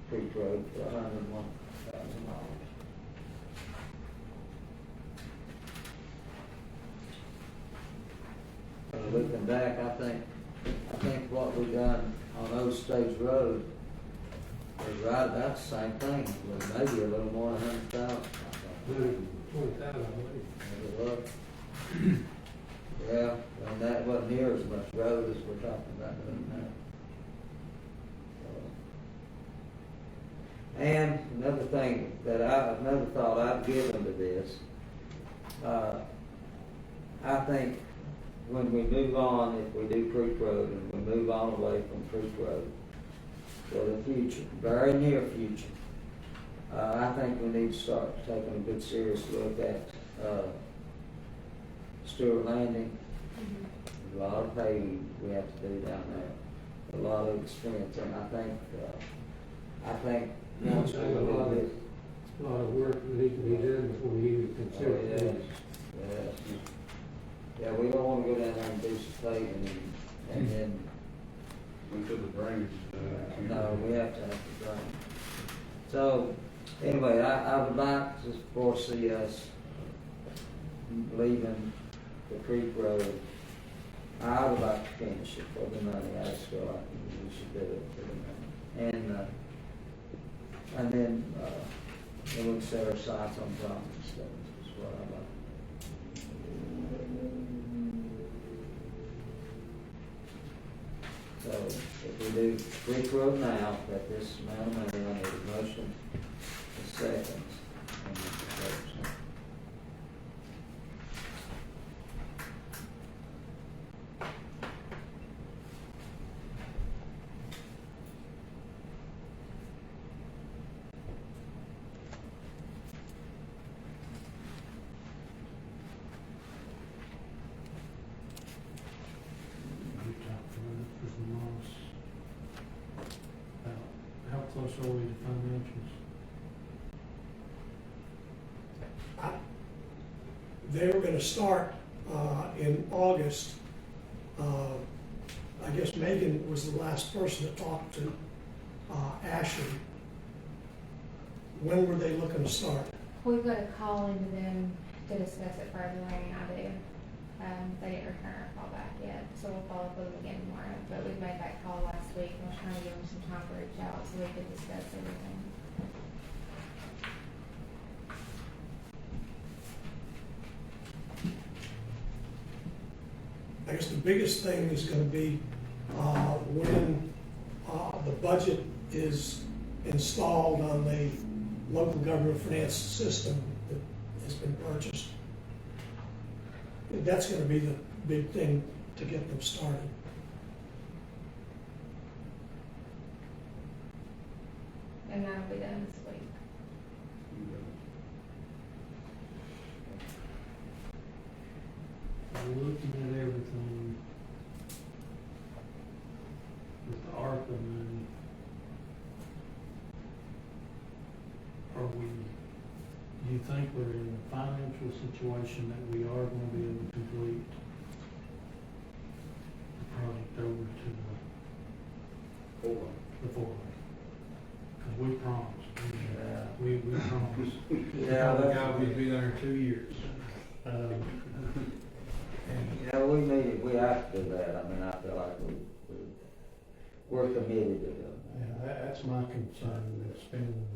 Creek Road for $101,000. Looking back, I think what we done on Old Stage Road was right about the same thing, but maybe a little more than 100,000. 120,000, I believe. Maybe look. Yeah, and that wasn't near as much road as we're talking about doing now. And another thing another thought I've given to this, I think when we move on, if we do Creek Road and we move on away from Creek Road for the future, very near future, I think we need to start taking a good serious look at Stewart Landing. There's a lot of paving we have to do down there, a lot of expense, and I think once we do this. A lot of work that needs to be done before we even consider Oh, yes, this. yes. Yeah, we don't wanna go down there and do some paving and then, Until the drainage. no, we have to have the drain. So, anyway, I would like to foresee us leaving the Creek Road. I would like to finish it for the money. I just feel like we should do it for the money. And then, then we can set our sights on top and stuff, is what I like. So if we do Creek Road now, at this amount of money, I need a motion, a second. And a vote. You talked about it for some loss. How close are we to financials? They were gonna start, in August. I guess Megan was the last person to talk to, Ashley. When were they looking to start? We've got a call into them to discuss it further, Larry and I do. They didn't return our call back yet, so we'll follow up with them again tomorrow. But we made that call last week and we're trying to give them some time to reach out so we could discuss everything. I guess the biggest thing is gonna be, when, the budget is installed on the local government finance system that has been purchased. That's gonna be the big thing to get them started. And that'll be done this week. Looking at everything with the ARPA money, do you think we're in a financial situation that we are gonna be able to complete the project over to the four-way? Cause we promised, Yeah. we promised. Yeah, We that's- got, we'd be there in 2 years. And Yeah, we have to do that, I mean, I feel like we're committed to it. yeah, that's my concern, is spending.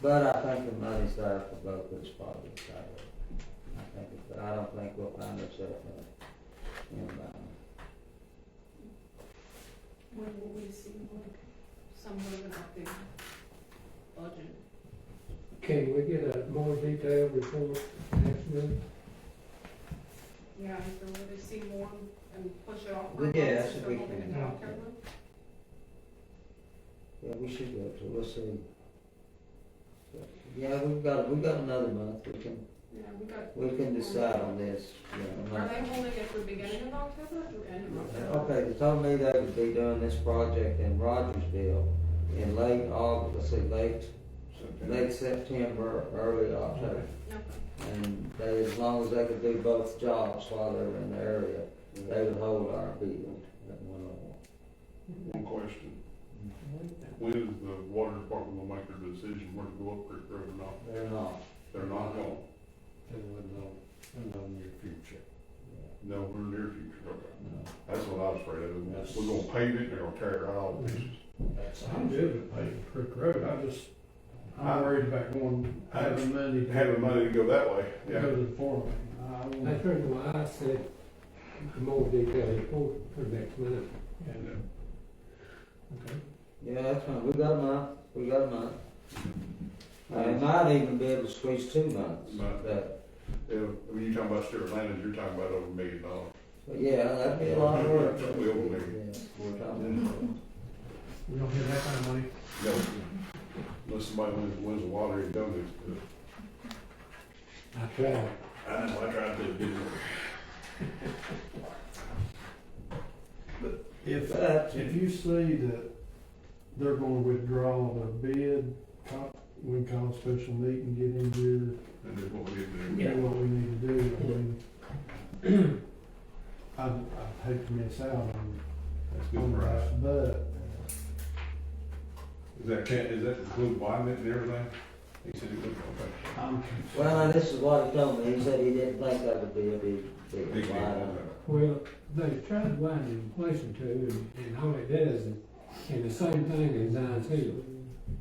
But I think the money's there for both those projects, I don't think we'll find ourselves in, When will we see some movement up there? Budget. Can we get a more detailed report next month? Yeah, if they really see more and push it off. Yeah, that should so be moving fine. into October. yeah, we should go to, we'll see. Yeah, we've got another month, Yeah, we can decide on this, you know. Are they holding it for beginning of October or end of October? Okay, they told me they would be doing this project in Rogersville in late August, late September, early October. Okay. And they, as long as they could do both jobs while they were in the area, they would hold our bid at one level. One question, when is the water department gonna make their decision whether to go up Creek Road or not? They're not. They're not going, No near future. no, we're near future, okay. No. That's what I was afraid of, we're gonna pave it, they're gonna tear it right all to pieces. I'm good with paving Creek Road, I'm worried about having money. Having money to go that way, To yeah. go to the four-way. That's the reason why I said a more detailed report for next month. Okay. Yeah, that's fine, we got a month. It might even be able to squeeze 2 months, but When you're talking about Stuart Landon, you're talking about over $1 million. yeah, that'd be a lot of work. We over there. Yeah, we're talking. We don't have that kind of money. No, unless somebody wins the lottery and donates to it. I tried. I know, I tried to, didn't If you see that they're gonna withdraw their bid, we can call a special meeting, get in here, and that's what we did there. do what we need to do. I mean, I'd hate to miss out on That's good price. that, but Is that include widening and everything? He said it would, okay. I'm. Well, this is what he told me, he said he didn't think that would be a big Big deal, line. okay. Well, they tried to wind in place or two, and all it does is, and the same thing as Zions Hill.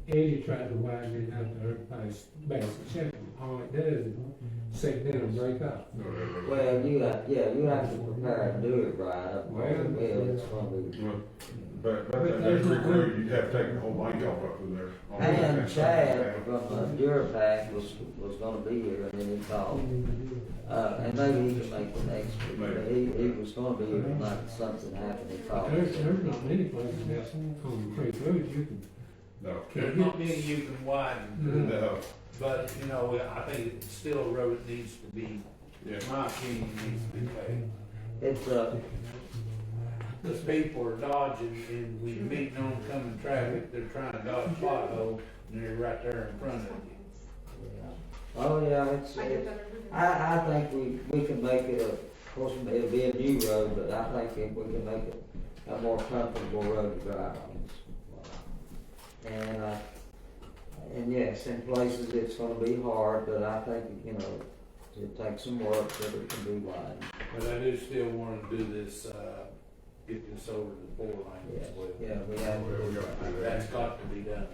Eddie tried to widen it out there past Bassett Chapel. All it does is sit down and break up. Well, you have to prepare and do it right up Well, it's gonna be. But that Creek Road, you have to take the whole bank off up to there. And Chad from Durapack was gonna be here, and then he called. And maybe he can make the next week, but he was gonna be here tonight, something happened, he called. There's not many places else on the Creek Road you can. No. There's not many you can widen, No. but, you know, I think it's still a road that needs to be, Yeah. in my opinion, needs to be paved. It's, Because people are dodging, and when you're meeting oncoming traffic, they're trying to dodge a pothole, and they're right there in front of you. oh yeah, it's, I get better. I think we can make it of course, it'll be a new road, but I think if we can make it a more comfortable road to drive on. And yes, in places it's gonna be hard, but I think, you know, it takes some work, but it can be wide. But I do still want to do this, get this over to the 4 lane as well. Yeah, we have to do that. That's got to be done.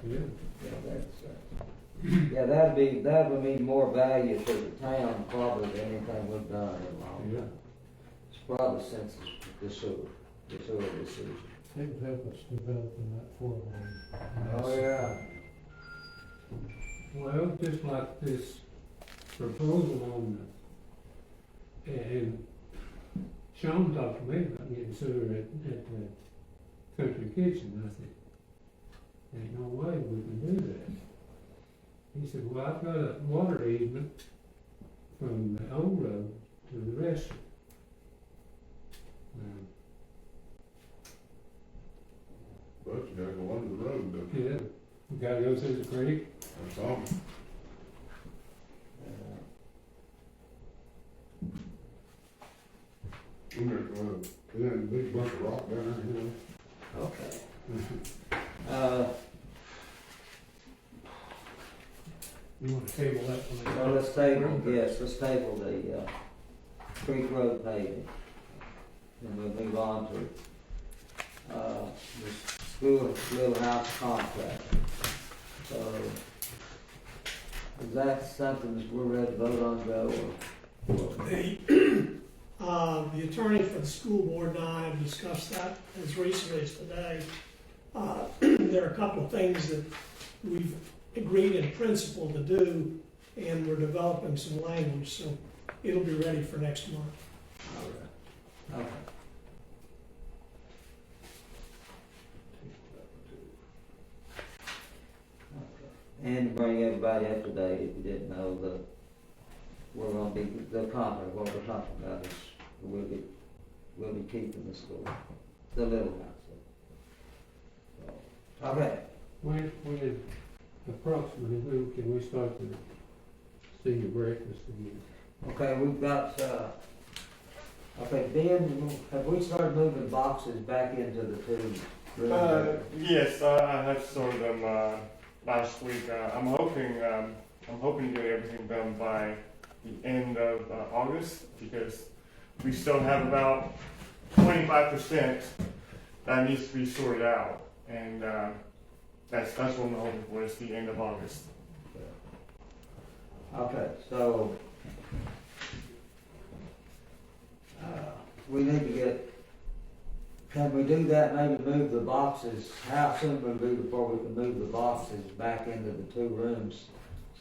Yeah, that would mean more value to the town probably than anything we've done in a long time. It's probably since the sewer decision. It would help us develop in that 4 lane. Oh, yeah. Well, just like this proposal on the, and Sean talked to me about getting sewer at the country kitchen. I said, ain't no way we can do that. He said, well, I've got a water easement from the old road to the rest of it. But you gotta go under the road, don't you? Yeah, we gotta go through the creek. That's all. There's a big bunch of rock down there, you know? Okay. You want to table that one? So let's table the Creek Road paving. And we'll move on to, the schoolhouse contract. So, is that something that we're ready to vote on, Joe, or? The attorney for the school board and I have discussed that as recently as today. There are a couple of things that we've agreed in principle to do, and we're developing some language, so it'll be ready for next month. All right. Okay. And to bring everybody up to date, if you didn't know, we're gonna be, the contract, what we're talking about is, we'll be keeping the school, the little house. So, okay, When approximately, when can we start the senior breakfast again? okay, we've got, okay, Ben, have we started moving boxes back into the 2 rooms? Yes, I have sorted them last week. I'm hoping to get everything done by the end of August, because we still have about 25% that needs to be sorted out, and that's what I'm hoping for, is the end of August. Okay, so, we need to get, can we do that, maybe move the boxes, how soon would it be before we can move the boxes back into the 2 rooms?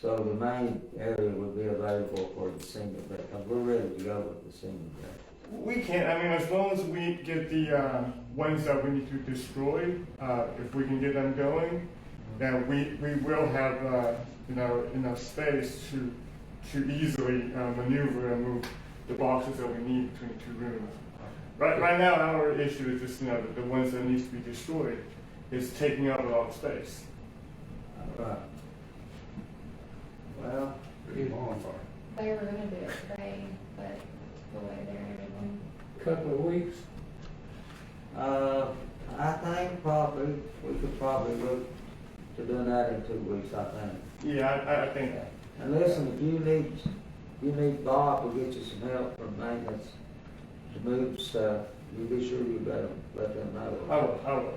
So the main area would be available for the senior bed, because we're ready to go with the senior bed. We can, as long as we get the ones that we need to destroy, if we can get them going, then we will have enough space to easily maneuver and move the boxes that we need between the 2 rooms. Right now, our issue is just the ones that need to be destroyed is taking up a lot of space. Right. Well, Big bonfire. They were gonna do it today, but the weather and everything. Couple of weeks? I think we could probably look to doing that in 2 weeks, I think. Yeah, I think. And listen, if you need Bob to get you some help from maintenance to move stuff, you be sure you better let them know. I will.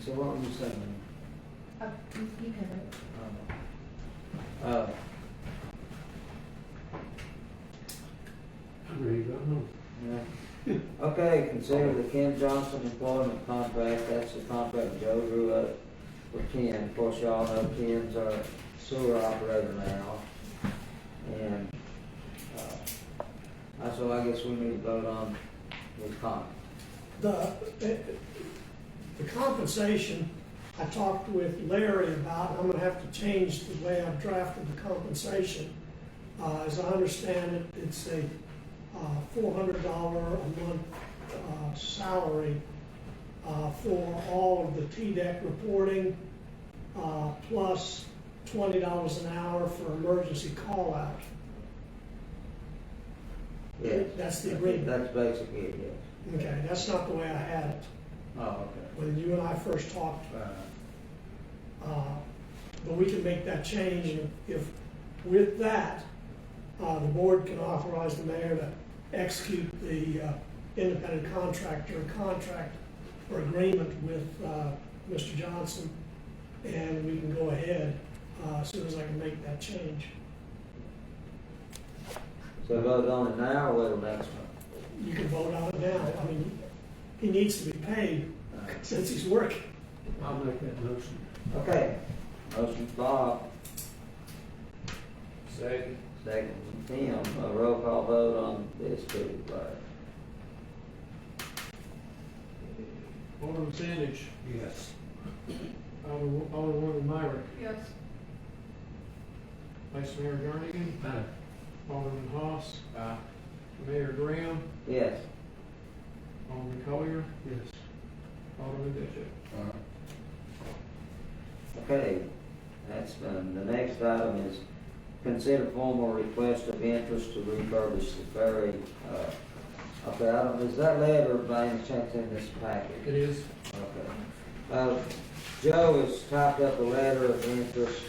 So what were you saying? You covered it. I'm ready to go home. Yeah. Okay, consider the Ken Johnson employment contract, that's the contract Joe drew up for Ken. Of course, y'all know Ken's our sewer operator now. And, so I guess we need to vote on his contract. The compensation, I talked with Larry about, I'm gonna have to change the way I've drafted the compensation. As I understand it, it's a $400 a month salary for all of the TDEC reporting, plus $20 an hour for emergency call-out. Yes. That's the agreement. That's basically it, yes. Okay, that's not the way I had it. Oh, okay. When you and I first talked, but we can make that change, and if with that, the board can authorize the mayor to execute the independent contractor contract or agreement with Mr. Johnson, and we can go ahead as soon as I can make that change. So vote on it now or wait till next month? You can vote on it now. I mean, he needs to be paid since he's working. I'll make that motion. Okay, motion Bob, Second. second Tim, a roll call vote on this too, Larry. Alderman Sandage, Yes. Alderwoman Myrick, Yes. Vice Mayor Jernigan, Aye. Alderman Haas, Aye. Mayor Graham, Yes. Alderman Collier, Yes. Alderman Bishop. Okay, that's done. The next item is consider formal request of interest to refurbish the ferry. Okay, I don't, is that letter by any chance in this packet? It is. Okay. Joe has typed up a letter of interest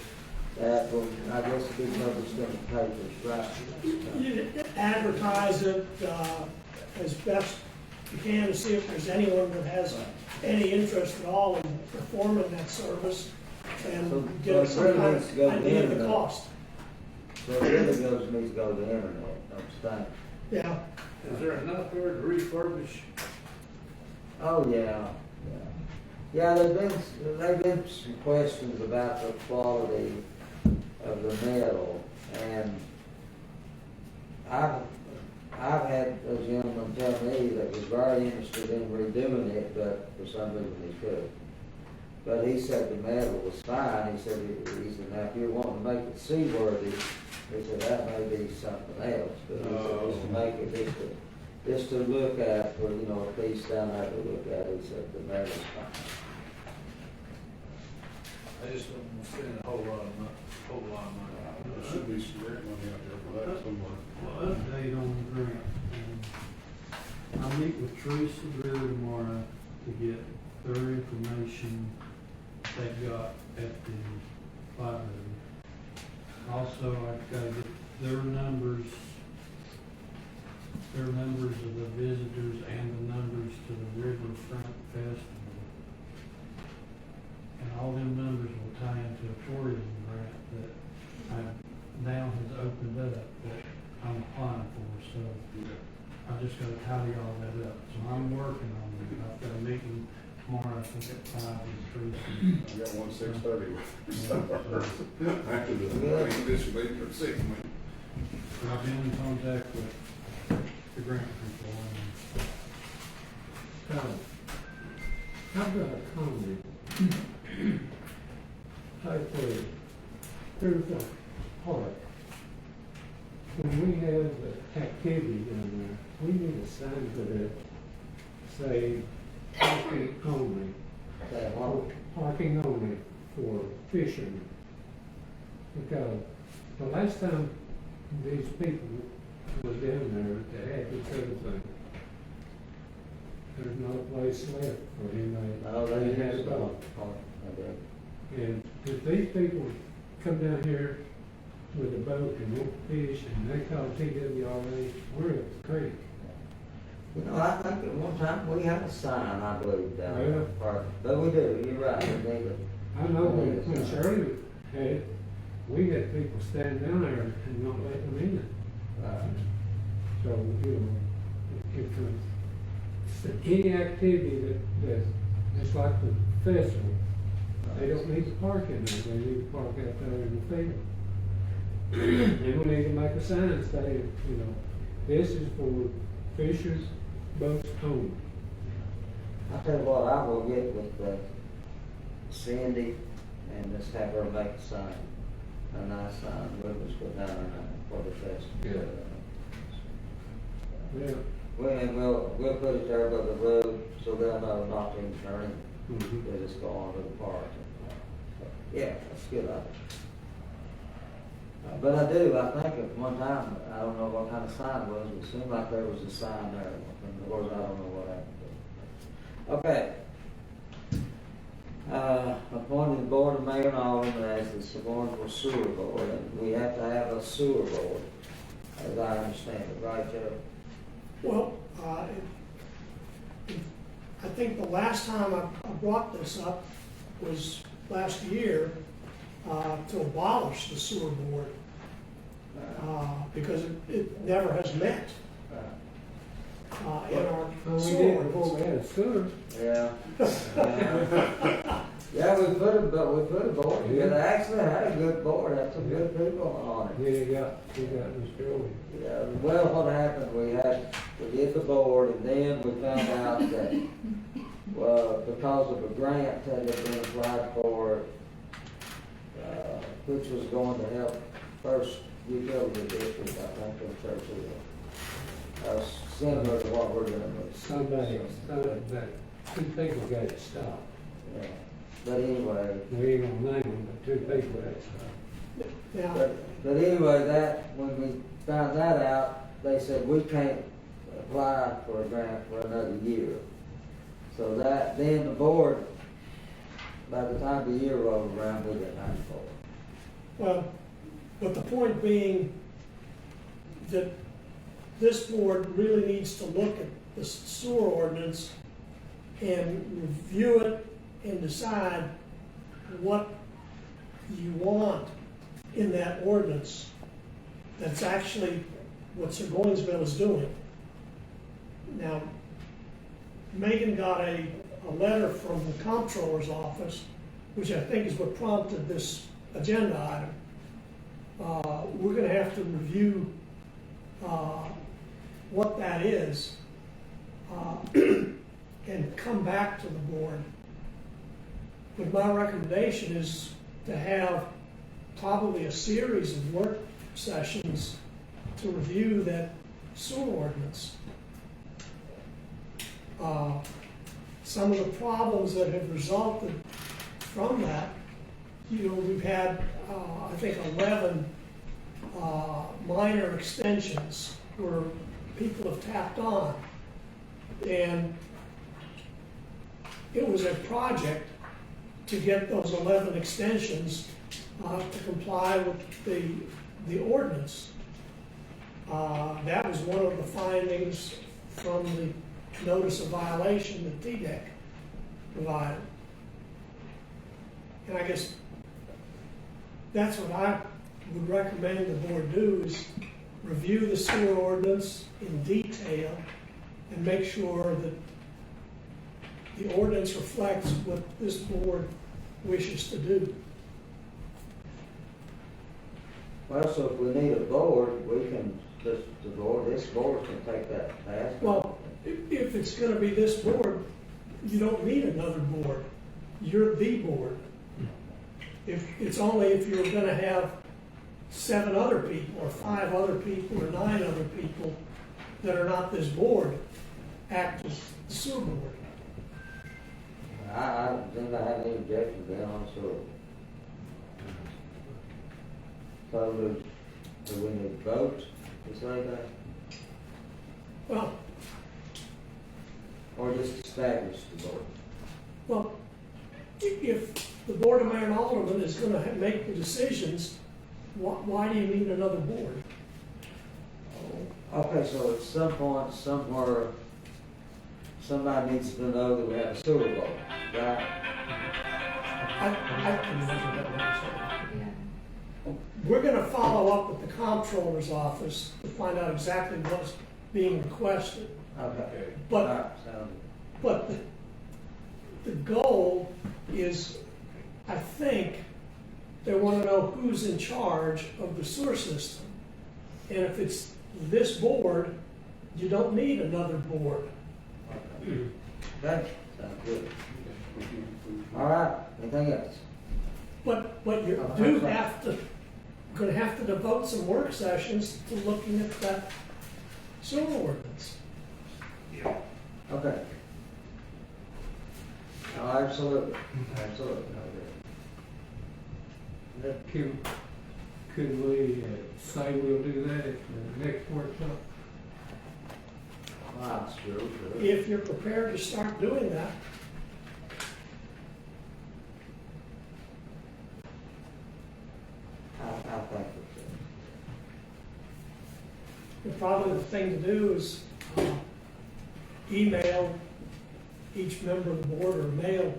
that will, I guess, be published in the papers, right? You advertise it as best you can to see if there's anyone that has any interest at all in performing that service, and So get it some really kind needs to of go to the idea of the internet. cost. So it really needs to go to the internet, don't you think? Yeah, Is there enough there to refurbish? Oh, yeah, yeah. Yeah, there've been some questions about the quality of the metal, and I've had those gentlemen tell me that was very interested in redoing it, but for some reason he couldn't. But he said the metal was fine. He said, now if you're wanting to make it seaworthy, he said that may be something else. But he said just to make it, just to look at, for, you know, a piece down there to look at, he said the metal's fine. I just don't want to spend a whole lot of money. There should be some grant money out there for that somewhere. Well, update on the grant. I'll meet with Teresa Drew tomorrow to get their information they got at the library. Also, I've got to get their numbers of the visitors and the numbers to the Riverfront Festival. And all them numbers will tie into a tourism grant that now has opened up that I'm applying for, so I just gotta tally all that up. So I'm working on it. I've got a meeting tomorrow, I think at 5 with Teresa. I got one 6:30 after the planning commission meeting or 6 meeting. I've been in contact with the grant people and I've got a comment. Type A. There's a park. When we have the activity down there, we need a sign for that, say, parking only. Okay, well, Parking only for fishermen. Because the last time these people was down there to have this other thing, there's no place left for anybody. no, they to have use a the boat. okay. And if these people come down here with a boat and want to fish and they call TWRA, we're at the creek. You know, I think at one time we had a sign, I believe, down there. Yeah. But we do, you're right, we need it. I know when Shirley had it, we had people stand down there and not let them in. So, you know, if any activity that, just like the festival, they don't need to park in there, they need to park out there in the field. And we need to make a sign saying, you know, this is for fishers, boats only. I'll tell you what, I will get with Cindy and just have her make a sign, a nice sign, we'll just put down her name for the festival. Yeah. We'll put it there by the road, so they'll know not to turn in, Mhm. they'll just go on to the park. Yeah, that's a good idea. But I think at one time, I don't know what kind of sign it was, it seemed like there was a sign there, and of course, I don't know what happened. Okay. Appointed board of mayor and aldermen as the Surgoinsville sewer board, and we have to have a sewer board, as I understand it, right, Joe? Well, I think the last time I brought this up was last year, to abolish the sewer board, because it never has met, in our Well, we sewer did before we ordinance. had sewer. Yeah. Yeah, we put a board together, actually, I had a good board, had some good people on it. Yeah, you got Mr. Owen. Yeah, well, what happened, we did the board, and then we found out that, well, because of a grant that had been applied for, which was going to help First Utility District, I think, in Churchill. Similar to what we're doing with. Somebody, that two people got it stopped. Yeah, but anyway, We ain't gonna name them, but two people got it stopped. Now, but anyway, when we found that out, they said we can't apply for a grant for another year. So then the board, by the time the year rolled around, we didn't have it. well, but the point being that this board really needs to look at the sewer ordinance and review it and decide what you want in that ordinance. That's actually what Surgoinsville is doing. Now, Megan got a letter from the comptroller's office, which I think is what prompted this agenda item. We're gonna have to review what that is and come back to the board. But my recommendation is to have probably a series of work sessions to review that sewer ordinance. Some of the problems that have resulted from that, you know, we've had, I think, 11 minor extensions where people have tapped on. And it was a project to get those 11 extensions to comply with the ordinance. That was one of the findings from the notice of violation that TDEC provided. And I guess that's what I would recommend the board do, is review the sewer ordinance in detail and make sure that the ordinance reflects what this board wishes to do. Well, so if we need a board, we can, this board can take that task. Well, if it's gonna be this board, you don't need another board. You're the board. It's only if you're gonna have 7 other people, or 5 other people, or 9 other people that are not this board, act as the sewer board. I don't think I have any objection to that on sewer. So do we need votes to say that? Well, Or just establish the board? well, if the board of mayor and alderman is gonna make the decisions, why do you need another board? Okay, so at some point, somewhere, somebody needs to know that we have a sewer board, right? I can measure that myself. Yeah. We're gonna follow up with the comptroller's office to find out exactly what's being requested. Okay. But, Alright, sounds but the goal is, I think, they wanna know who's in charge of the sewer system. And if it's this board, you don't need another board. good. Okay, sounds good. Alright, anything else? But you do have to, gonna have to devote some work sessions to looking at that sewer ordinance. Okay. Oh, absolutely, absolutely, I agree. Could we say we'll do that at the next workshop? Wow, sure, sure. If you're prepared to start doing that, I think we probably the thing to do is email each member of the board or mail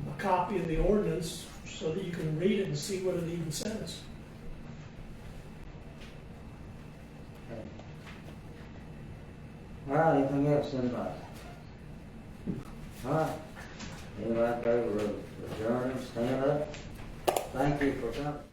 a copy of the ordinance so that you can read it and see what it even says. should. Alright, anything else, anybody? Alright, anybody in favor of adjourning, stand up? Thank you for coming.